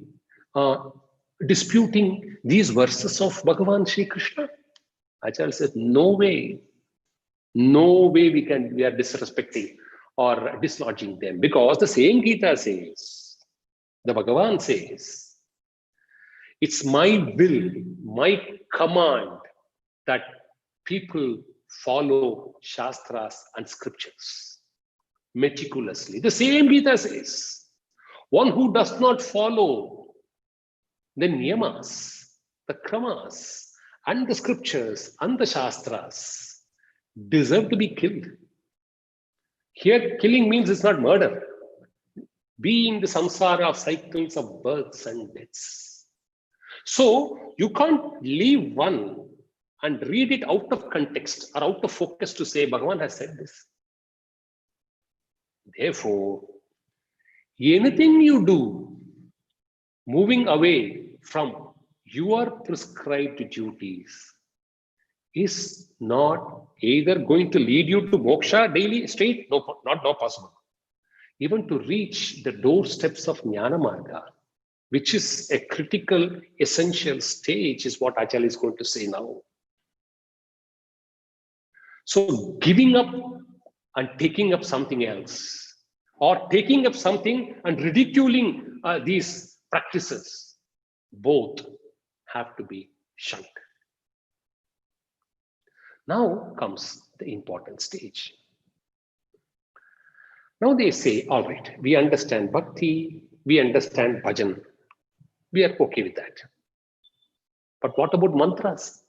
disputing these verses of Bhagavan Sri Krishna? Acharya says, no way. No way we are disrespecting or dislodging them, because the same Gita says, the Bhagavan says, it's my will, my command that people follow Shastras and scriptures meticulously. The same Gita says, one who does not follow the niyamas, the kramas, and the scriptures and the Shastras deserve to be killed. Here, killing means it's not murder. Be in the samsara of cycles of births and deaths. So you can't leave one and read it out of context or out of focus to say Bhagavan has said this. Therefore, anything you do moving away from your prescribed duties is not either going to lead you to moksha daily straight, not possible. Even to reach the doorsteps of Jnana Marga, which is a critical, essential stage, is what Acharya is going to say now. So giving up and taking up something else, or taking up something and ridiculing these practices, both have to be shunned. Now comes the important stage. Now they say, all right, we understand bhakti, we understand bhajan, we are okay with that. But what about mantras?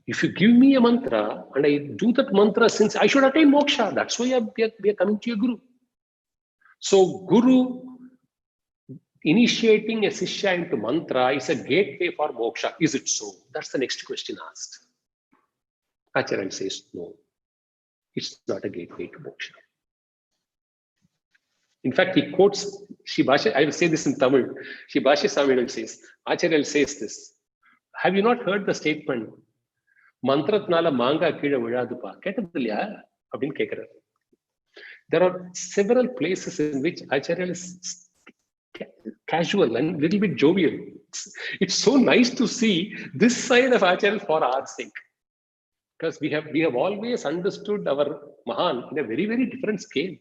If you give me a mantra and I do that mantra, since I should attain moksha, that's why we are coming to your guru. So guru initiating a sishya into mantra is a gateway for moksha. Is it so? That's the next question asked. Acharya says, no, it's not a gateway to moksha. In fact, he quotes Shri Bhashya, I will say this in Tamil. Shri Bhashya Swamigal says, Acharya says this. Have you not heard the statement? Mantratnala manga kida vidadupa. Ketadilya? Abdin kekara. There are several places in which Acharya is casual and little bit jovial. It's so nice to see this side of Acharya for our sake. Because we have always understood our Mahan in a very, very different scale.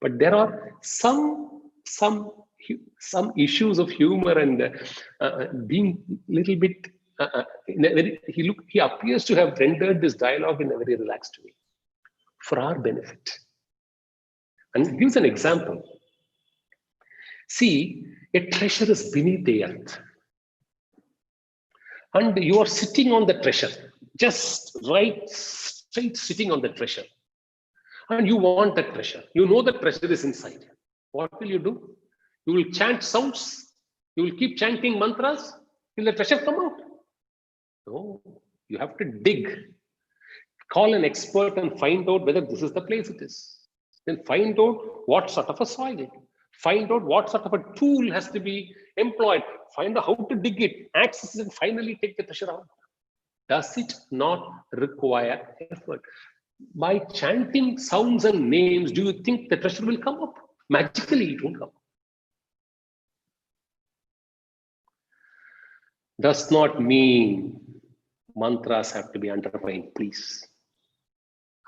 But there are some issues of humor and being little bit. He appears to have rendered this dialogue in a very relaxed way for our benefit. And he gives an example. See, a treasure is beneath the earth, and you are sitting on the treasure, just right straight sitting on the treasure. And you want that treasure. You know that treasure is inside. What will you do? You will chant sounds. You will keep chanting mantras till the treasure come out. No, you have to dig. Call an expert and find out whether this is the place it is. Then find out what sort of a soil. Find out what sort of a tool has to be employed. Find out how to dig it. Access it and finally take the treasure out. Does it not require effort? By chanting sounds and names, do you think the treasure will come up? Magically, it won't come. Does not mean mantras have to be undermined, please.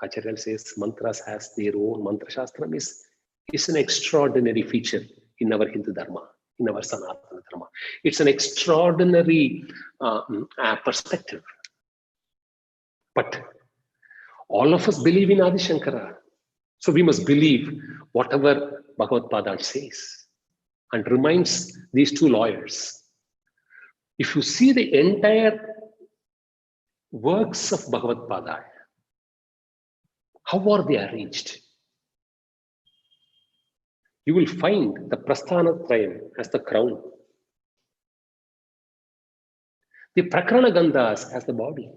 Acharya says mantras has their own. Mantra Shastram is an extraordinary feature in our Hindu Dharma, in our Sanatana Dharma. It's an extraordinary perspective. But all of us believe in Adi Shankara. So we must believe whatever Bhagavad Padal says, and reminds these two lawyers. If you see the entire works of Bhagavad Padal, how are they arranged? You will find the Prasthanatrayam as the crown, the Prakarana Gandhas as the body,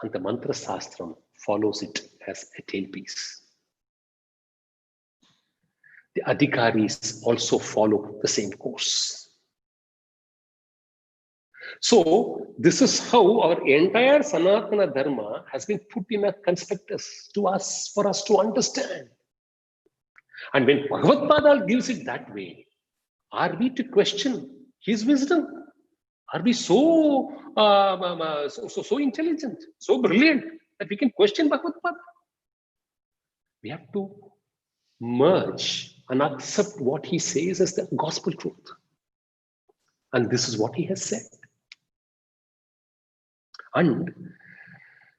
and the Mantra Sastram follows it as a tailpiece. The Adhikaris also follow the same course. So this is how our entire Sanatana Dharma has been put in a conspectus to us, for us to understand. And when Bhagavad Padal gives it that way, are we to question his wisdom? Are we so intelligent, so brilliant that we can question Bhagavad Padal? We have to merge and accept what he says as the gospel truth. And this is what he has said. And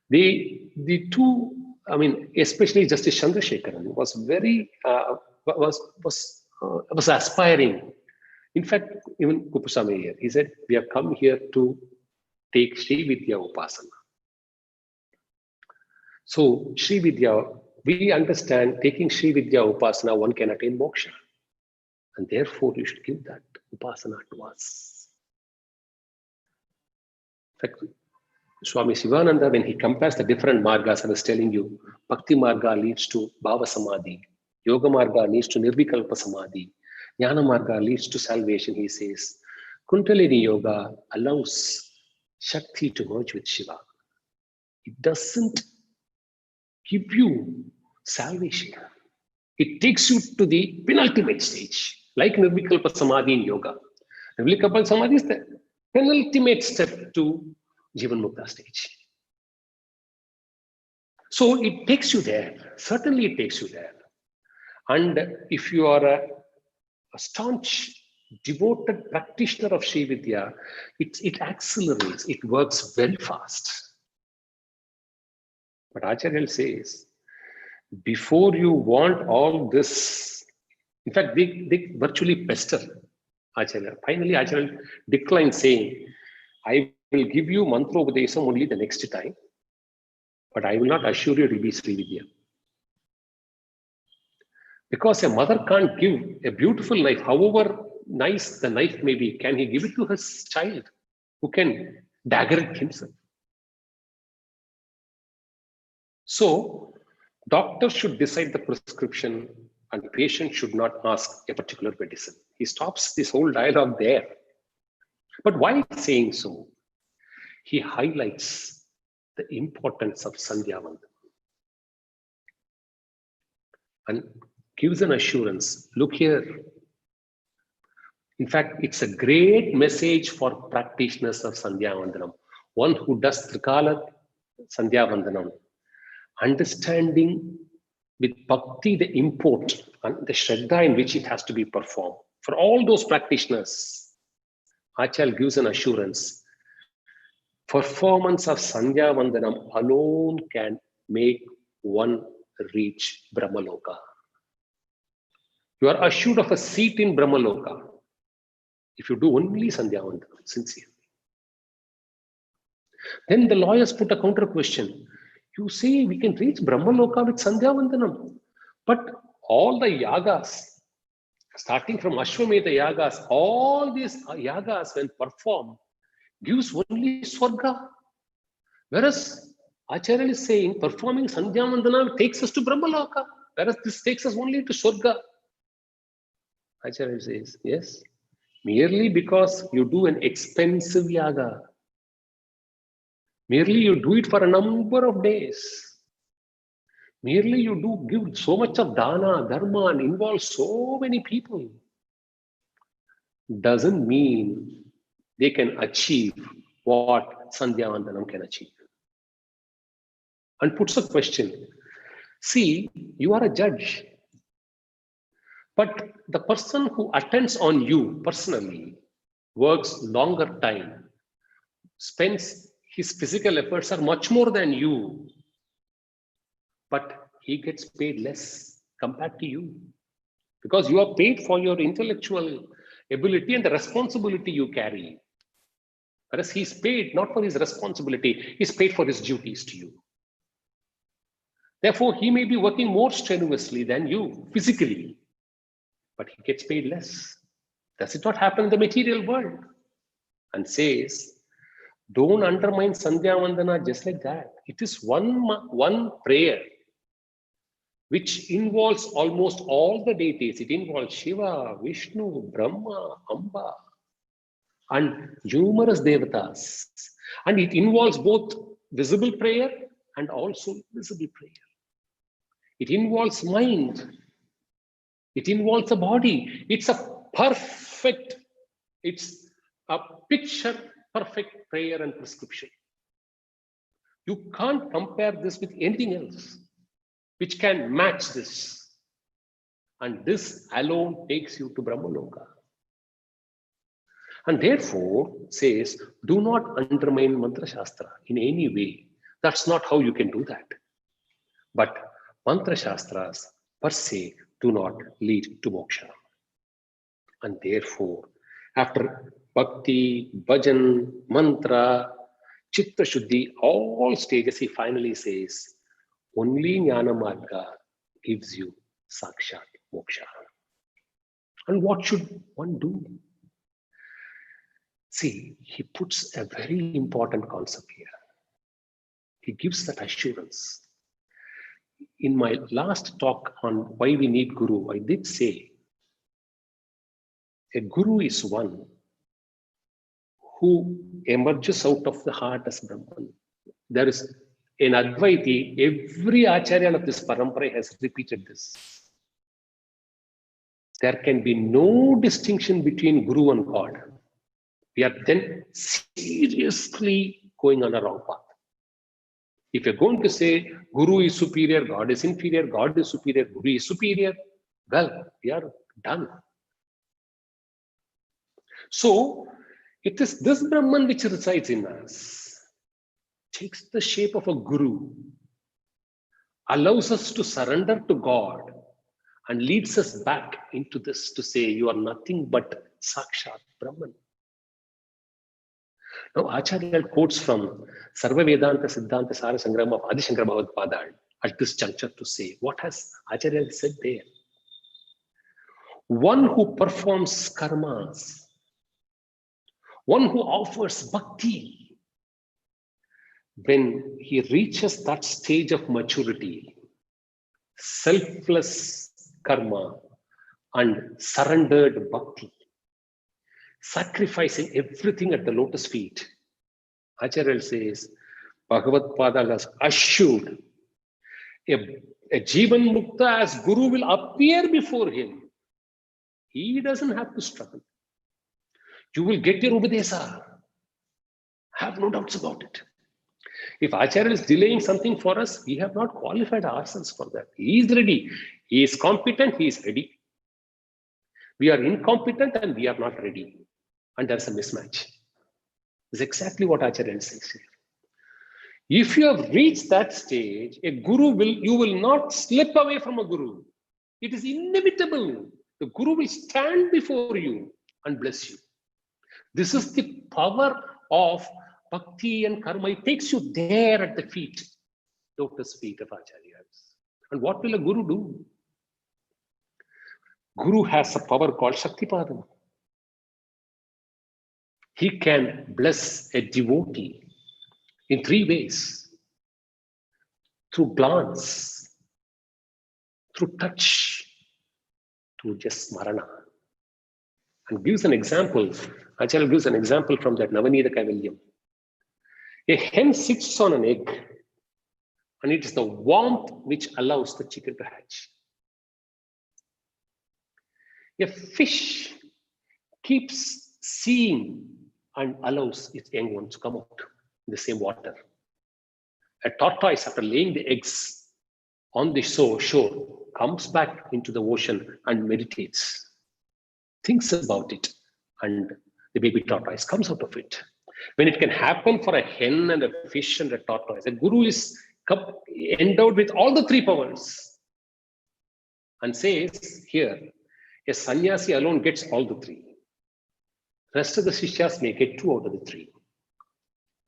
the two, I mean, especially Justice Chandrasekharan was very was aspiring. In fact, even Kupuswamy here, he said, we have come here to take Sri Vidya Upasana. So Sri Vidya, we understand taking Sri Vidya Upasana, one can attain moksha. And therefore, you should give that Upasana to us. In fact, Swami Sivananda, when he compares the different margas, I was telling you, Bhakti Marga leads to Bhava Samadhi, Yoga Marga leads to Nirvikalpa Samadhi, Jnana Marga leads to salvation, he says. Kundalini Yoga allows Shakti to merge with Shiva. It doesn't give you salvation. It takes you to the penultimate stage, like Nirvikalpa Samadhi in yoga. Nirvikalpa Samadhi is the penultimate step to Jivan Mukta stage. So it takes you there. Certainly it takes you there. And if you are a staunch, devoted practitioner of Sri Vidya, it accelerates, it works very fast. But Acharya says, before you want all this, in fact, they virtually pester Acharya. Finally, Acharya declined, saying, I will give you mantra upadesam only the next time, but I will not assure you it will be Sri Vidya. Because a mother can't give a beautiful knife, however nice the knife may be, can he give it to his child who can dagger it himself? So, doctor should decide the prescription and patient should not ask a particular medicine. He stops this whole dialogue there. But why saying so? He highlights the importance of Sandhya Vandanam and gives an assurance. Look here. In fact, it's a great message for practitioners of Sandhya Vandanam. One who does Trikala Sandhya Vandanam, understanding with bhakti the import and the shraddha in which it has to be performed. For all those practitioners, Acharya gives an assurance. Performance of Sandhya Vandanam alone can make one reach Brahmaloka. You are assured of a seat in Brahmaloka if you do only Sandhya Vandanam sincerely. Then the lawyers put a counter question. You say we can reach Brahmaloka with Sandhya Vandanam, but all the yagas, starting from Ashwamedha yagas, all these yagas when performed gives only Swarga. Whereas Acharya is saying performing Sandhya Vandanam takes us to Brahmaloka, whereas this takes us only to Swarga. Acharya says, yes, merely because you do an expensive yaga, merely you do it for a number of days, merely you do give so much of dana, dharma and involve so many people, doesn't mean they can achieve what Sandhya Vandanam can achieve. And puts a question. See, you are a judge, but the person who attends on you personally works longer time, spends his physical efforts are much more than you, but he gets paid less compared to you because you are paid for your intellectual ability and the responsibility you carry. Whereas he's paid not for his responsibility, he's paid for his duties to you. Therefore, he may be working more strenuously than you physically, but he gets paid less. Does it not happen in the material world? And says, don't undermine Sandhya Vandana just like that. It is one prayer which involves almost all the deities. It involves Shiva, Vishnu, Brahma, Amba, and numerous devatas. And it involves both visible prayer and also invisible prayer. It involves mind. It involves the body. It's a perfect, it's a picture perfect prayer and prescription. You can't compare this with anything else which can match this. And this alone takes you to Brahmaloka. And therefore says, do not undermine Mantra Shastra in any way. That's not how you can do that. But Mantra Shastras per se do not lead to moksha. And therefore, after Bhakti, Bhajan, Mantra, Chitta Shuddhi, all stages, he finally says, only Jnana Marga gives you Sakshat Moksha. And what should one do? See, he puts a very important concept here. He gives that assurance. In my last talk on why we need Guru, I did say, a Guru is one who emerges out of the heart as Brahman. There is in Advaiti, every Acharya of this parampara has repeated this. There can be no distinction between Guru and God. we are then seriously going on a wrong path. If you're going to say Guru is superior, God is inferior, God is superior, Guru is superior, well, we are done. So, it is this Brahman which resides in us, takes the shape of a Guru, allows us to surrender to God, and leads us back into this to say, you are nothing but Sakshat Brahman. Now, Acharya quotes from Sarva Vedanta Siddhanta Sara Sangrama of Adi Shankara Bhagavad at this juncture to say, what has Acharya said there? One who performs karmas, one who offers bhakti, when he reaches that stage of maturity, selfless karma and surrendered bhakti, sacrificing everything at the lotus feet, Acharya says, Bhagavad Pada has assured a Jivan Mukta as Guru will appear before him. He doesn't have to struggle. You will get your Upadesa. Have no doubts about it. If Acharya is delaying something for us, we have not qualified ourselves for that. He is ready. He is competent. He is ready. We are incompetent and we are not ready. And there's a mismatch. It's exactly what Acharya says here. If you have reached that stage, you will not slip away from a Guru. It is inevitable. The Guru will stand before you and bless you. This is the power of bhakti and karma. It takes you there at the feet, lotus feet of Acharyas. And what will a Guru do? Guru has a power called Shaktipadam. He can bless a devotee in 3 ways. Through glance, through touch, through just smarana. And gives an example. Acharya gives an example from that Navanida Kaivalyam. A hen sits on an egg, and it is the warmth which allows the chicken to hatch. A fish keeps seeing and allows its young ones to come out in the same water. A tortoise, after laying the eggs on the shore, comes back into the ocean and meditates, thinks about it, and the baby tortoise comes out of it. When it can happen for a hen and a fish and a tortoise, a Guru is endowed with all the 3 powers and says here, a sannyasi alone gets all the 3. Rest of the shishyas may get 2 out of the 3.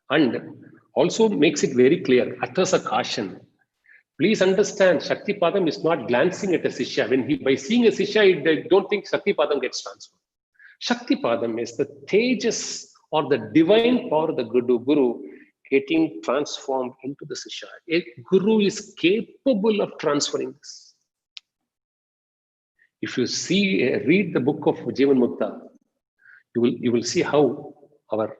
And also makes it very clear, utters a caution. Please understand, Shaktipadam is not glancing at a shishya. By seeing a shishya, don't think Shaktipadam gets transformed. Shaktipadam is the tejas or the divine power of the Guru getting transformed into the shishya. A Guru is capable of transferring this. If you read the book of Jivan Mukta, you will see how our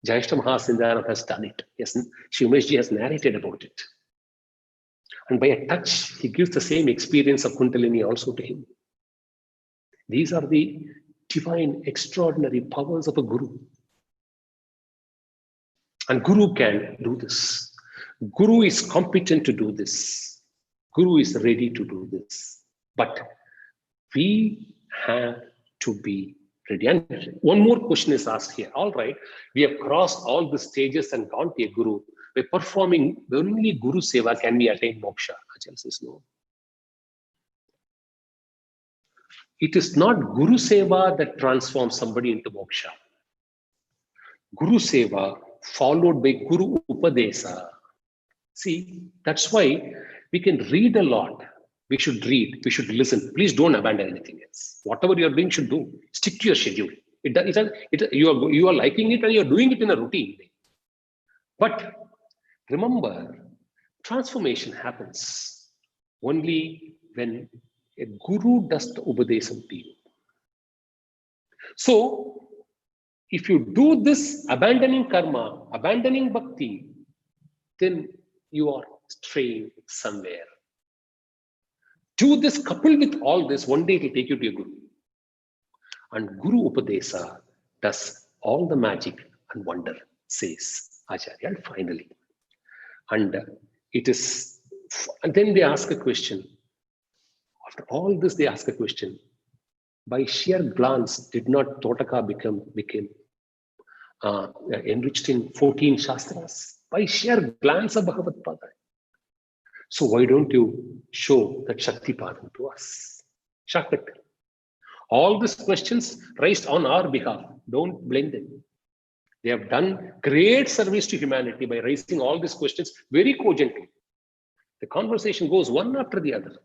Jayeshta Mahasindhana has done it. Yes, Shri Umeshji has narrated about it. And by a touch, he gives the same experience of Kundalini also to him. These are the divine, extraordinary powers of a Guru. And Guru can do this. Guru is competent to do this. Guru is ready to do this. But we have to be ready. And one more question is asked here. All right, we have crossed all the stages and gone to a Guru. By performing only Guru Seva can we attain moksha? Acharya says no. It is not Guru Seva that transforms somebody into moksha. Guru Seva followed by Guru Upadesa. See, that's why we can read a lot. We should read, we should listen. Please don't abandon anything else. Whatever you are doing, should do. Stick to your schedule. You are liking it and you are doing it in a routine way. But remember, transformation happens only when a Guru does the Upadesam to you. So, if you do this abandoning karma, abandoning bhakti, then you are straying somewhere. Do this coupled with all this, one day it will take you to a Guru. And Guru Upadesa does all the magic and wonder, says Acharya finally. And it is, and then they ask a question. After all this, they ask a question. By sheer glance, did not Totaka become enriched in 14 Shastras? By sheer glance of Bhagavad Pada. So why don't you show that Shaktipadam to us? Shakti. All these questions raised on our behalf, don't blame them. They have done great service to humanity by raising all these questions very cogently. The conversation goes one after the other.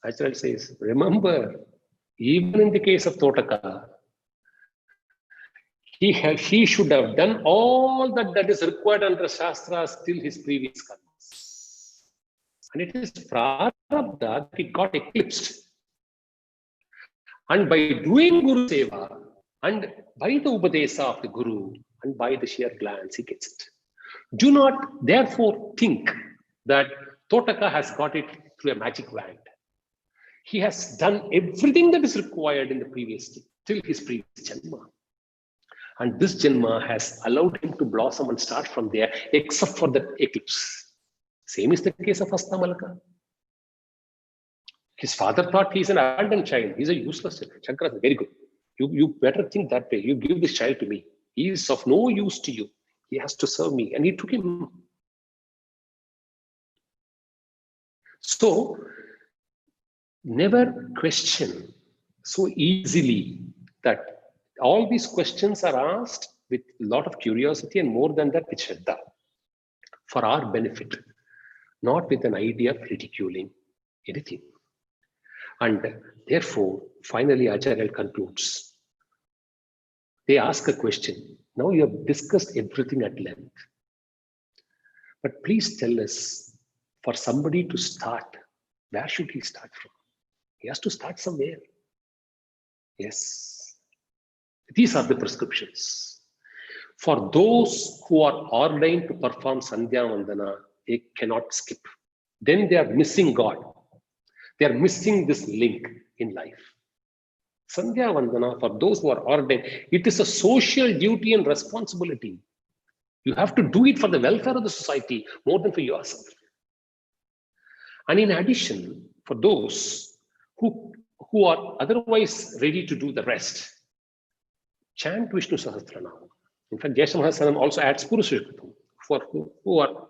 Acharya says, remember, even in the case of Totaka, he should have done all that is required under Shastras till his previous karmas. And it is prarabdha that he got eclipsed. And by doing Guru Seva, and by the Upadesa of the Guru, and by the sheer glance, he gets it. Do not therefore think that Totaka has got it through a magic wand. He has done everything that is required in the previous, till his previous Janma. And this Janma has allowed him to blossom and start from there, except for the eclipse. Same is the case of Hastamalaka. His father thought he's an abandoned child. He's a useless child. Shankara said, very good. You better think that way. You give this child to me. He is of no use to you. He has to serve me. And he took him. So, never question so easily that all these questions are asked with a lot of curiosity and more than that with Shraddha for our benefit, not with an idea of ridiculing anything. And therefore, finally, Acharya concludes. They ask a question. Now you have discussed everything at length. But please tell us, for somebody to start, where should he start from? He has to start somewhere. Yes. These are the prescriptions. For those who are ordained to perform Sandhya Vandana, they cannot skip. Then they are missing God. They are missing this link in life. Sandhya Vandana, for those who are ordained, it is a social duty and responsibility. You have to do it for the welfare of the society more than for yourself. And in addition, for those who are otherwise ready to do the rest, chant Vishnu Sahasranama. In fact, Jesha Mahasanam also adds Purushashtakam for who are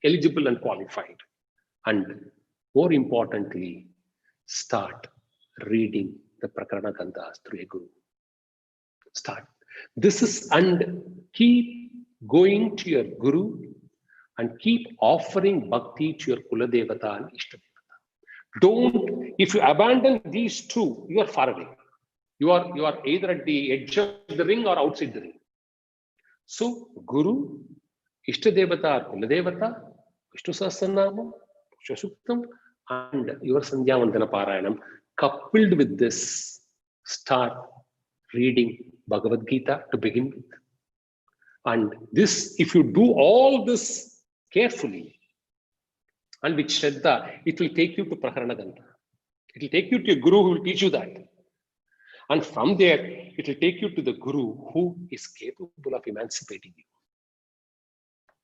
eligible and qualified. And more importantly, start reading the Prakarana Gandhas through a Guru. Start. This is, and keep going to your Guru and keep offering bhakti to your Kuladevata and Ishtadevata. Don't, if you abandon these two, you are far away. You are either at the edge of the ring or outside the ring. So, Guru, Ishtadevata or Kuladevata, Vishnu Sahasranama, Suktam, and your Sandhya Vandana Parayanam, coupled with this, start reading Bhagavad Gita to begin with. And this, if you do all this carefully and with Shraddha, it will take you to Prakarana Gandha. It will take you to a Guru who will teach you that. And from there, it will take you to the Guru who is capable of emancipating you.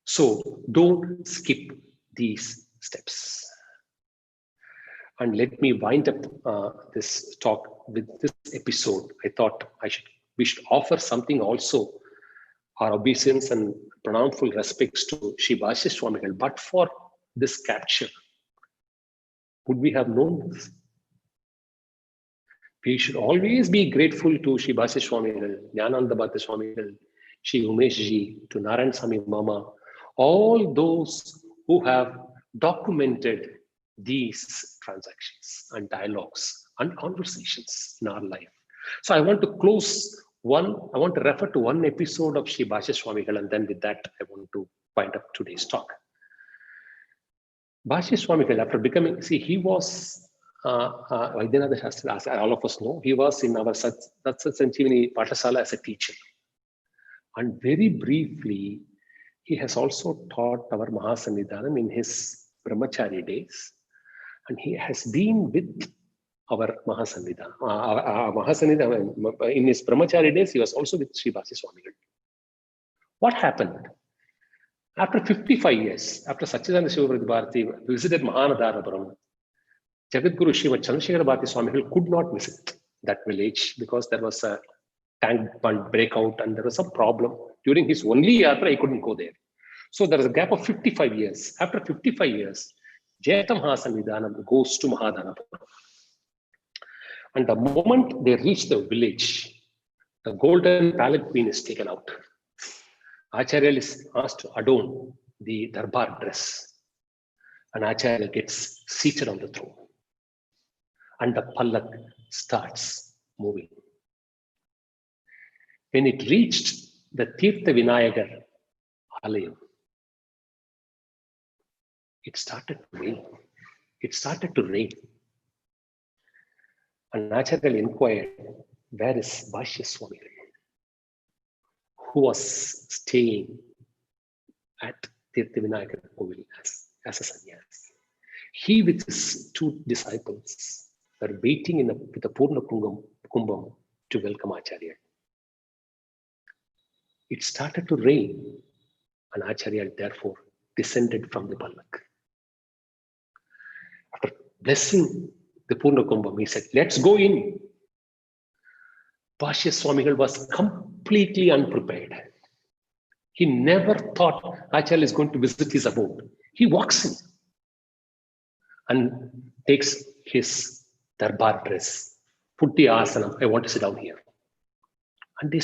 So don't skip these steps. And let me wind up this talk with this episode. I thought we should offer something also, our obeisance and pranamful respects to Sri Bhashya Swamigal. But for this capture, would we have known this? We should always be grateful to Sri Bhashya Swamigal, Jnananda Bhatta Swamigal, Sri Umesh Ji, to Narayan Swami Mama, all those who have documented these transactions and dialogues and conversations in our life. So I want to I want to refer to one episode of Sri Bhashya Swamigal, and then with that, I want to wind up today's talk. Bhashya Swamigal, after becoming, he was Vaidyanatha Shastri, as all of us know, he was in our Sat Sanjeevani Pathasala as a teacher. And very briefly, he has also taught our Mahasannidhanam in his Brahmachari days. And he has been with our Mahasannidha, in his brahmachari days, he was also with Sri Bhasya Swamigal. What happened? After 55 years, after Satchidananda Sivaprati Bharati visited Mahanadharapuram, Jagadguru Srimad Chandrasekhara Bharati Swamigal could not visit that village because there was a tank bund breakout and there was a problem. During his only yatra, he couldn't go there. So there is a gap of 55 years. After 55 years, Jayata Mahasannidhanam goes to Mahadharapuram. And the moment they reach the village, the golden palanquin is taken out. Acharya is asked to adorn the darbar dress. And Acharya gets seated on the throne. And the pallak starts moving. When it reached the Tirtha Vinayagar Alayam, it started to rain. It started to rain. And Acharya inquired, where is Bhashya Swamigal, who was staying at Tirtha Vinayagar Kovil as a sannyas. He with his two disciples were waiting with a Purna Kumbham to welcome Acharya. It started to rain, and Acharya therefore descended from the pallak. After blessing the Purna Kumbham, he said, let's go in. Bhashya Swamigal was completely unprepared. He never thought Acharya is going to visit his abode. He walks in and takes his darbar dress, put the asana, I want to sit down here. And they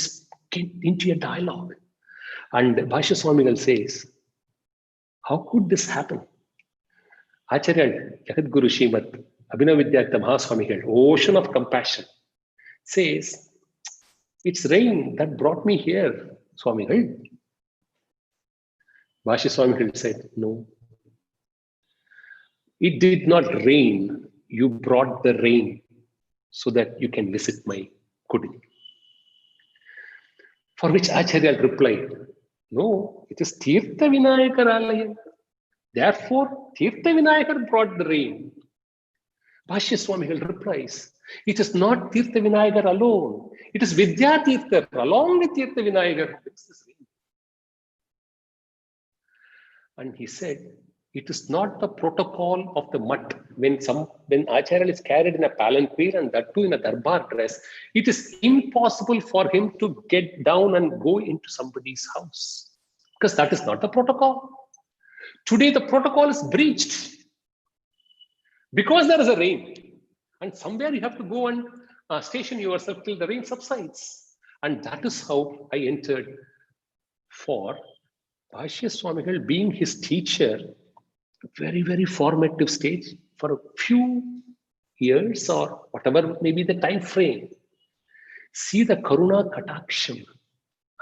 get into a dialogue. And Bhashya Swamigal says, how could this happen? Acharya Jagadguru Srimad Abhinavavidyartha Mahaswamigal, ocean of compassion, says, it's rain that brought me here, Swamigal. Bhashya Swamigal said, no. It did not rain. You brought the rain so that you can visit my kudi. For which Acharya replied, no, it is Tirtha Vinayakar Alayam. Therefore, Tirtha Vinayakar brought the rain. Bhashya Swamigal replies, it is not Tirtha Vinayakar alone. It is Vidya Tirtha along with Tirtha Vinayakar. And he said, it is not the protocol of the mutt. When Acharya is carried in a palanquin and that too in a darbar dress, it is impossible for him to get down and go into somebody's house because that is not the protocol. Today, the protocol is breached because there is a rain. And somewhere you have to go and station yourself till the rain subsides. And that is how I entered for Bhashya Swamigal being his teacher. Very, very formative stage for a few years or whatever may be the time frame. See the Karuna Kataksham.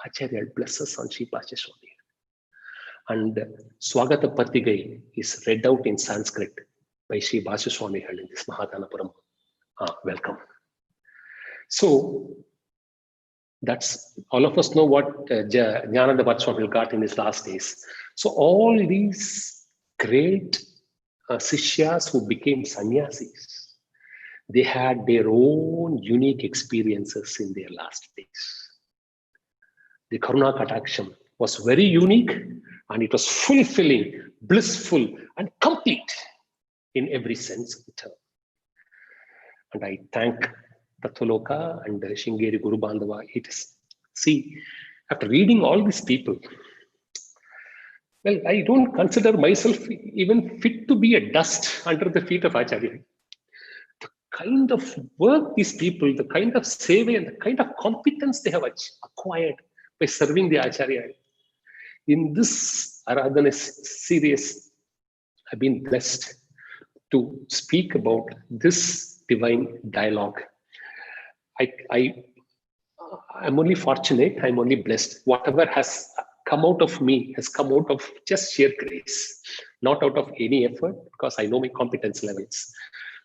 Acharya blesses on Sri Bhashya Swamigal. And Swagata Patigai is read out in Sanskrit by Sri Bhashya Swamigal in this Mahadhanapuram welcome. So that's all of us know what Jnananda Bhatt Swamigal got in his last days. So all these great Sishyas who became sannyasis, they had their own unique experiences in their last days. The Karuna Kataksham was very unique and it was fulfilling, blissful and complete in every sense of the term. And I thank Tattwaloka and Sringeri Guru Bandhava. It is, see, after reading all these people, well, I don't consider myself even fit to be a dust under the feet of Acharya. The kind of work these people, the kind of seva and the kind of competence they have acquired by serving the Acharya. In this Aradhana series, I've been blessed to speak about this divine dialogue. I'm only fortunate, I'm only blessed. Whatever has come out of me has come out of just sheer grace, not out of any effort, because I know my competence levels.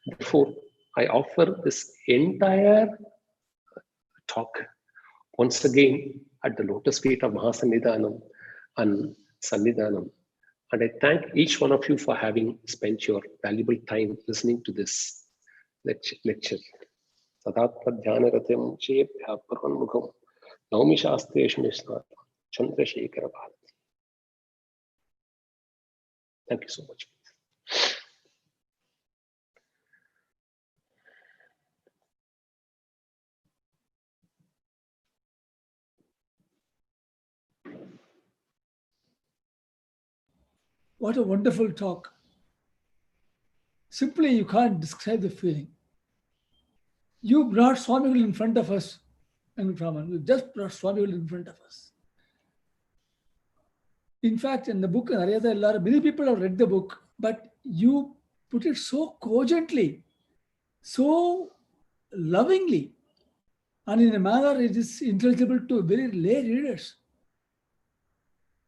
Therefore, I offer this entire talk once again at the lotus feet of Mahasannidhanam and Sannidhanam. And I thank each one of you for having spent your valuable time listening to this lecture. Sadatma Dhyanaratham Chebhya Parvanmukham Naumi Shastreshu Nishnat Chandrasekhara Bharati. Thank you so much. What a wonderful talk. Simply, you can't describe the feeling. You brought Swamigal in front of us, and Brahman, you just brought Swamigal in front of us. In fact, in the book, many people have read the book, but you put it so cogently, so lovingly, and in a manner it is intelligible to very lay readers.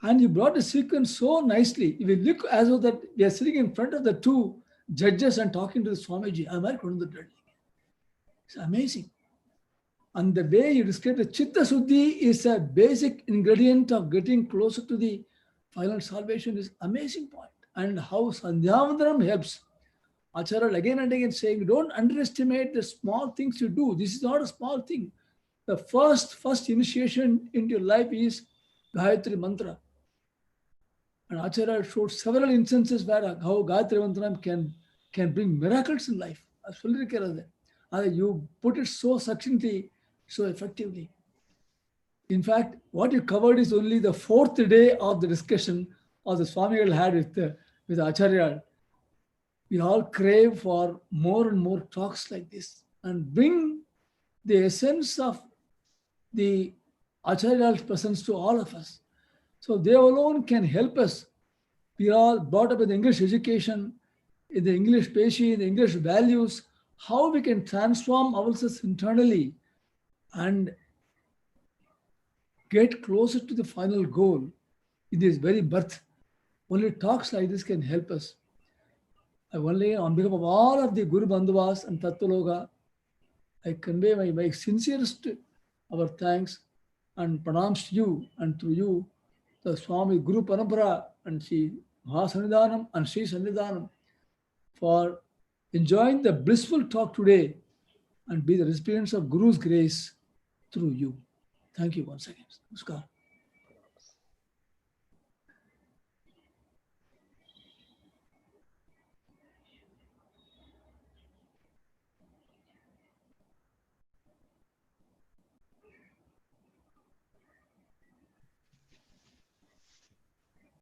And you brought the sequence so nicely. If you look as though that we are sitting in front of the two judges and talking to the Swamiji, it's amazing. And the way you describe the Chitta Suddhi is a basic ingredient of getting closer to the final salvation is amazing point. And how Sandhyavandanam helps. Acharya again and again saying, don't underestimate the small things you do. This is not a small thing. The first initiation into your life is Gayatri Mantra. And Acharya showed several instances where how Gayatri Mantra can bring miracles in life. You put it so succinctly, so effectively. In fact, what you covered is only the fourth day of the discussion of the Swamigal had with Acharya. We all crave for more and more talks like this and bring the essence of the Acharya's presence to all of us. So they alone can help us. We are all brought up in the English education, in the English peshi, in the English values, how we can transform ourselves internally and get closer to the final goal in this very birth. Only talks like this can help us. I only, on behalf of all of the Guru Bandhavas and Tattvaloka, I convey my sincerest our thanks and pranams to you, and through you, the Swami Guru Parampara and Sri Mahasannidhanam and Sri Sannidhanam for enjoying the blissful talk today and be the recipients of Guru's grace through you. Thank you once again. Namaskar.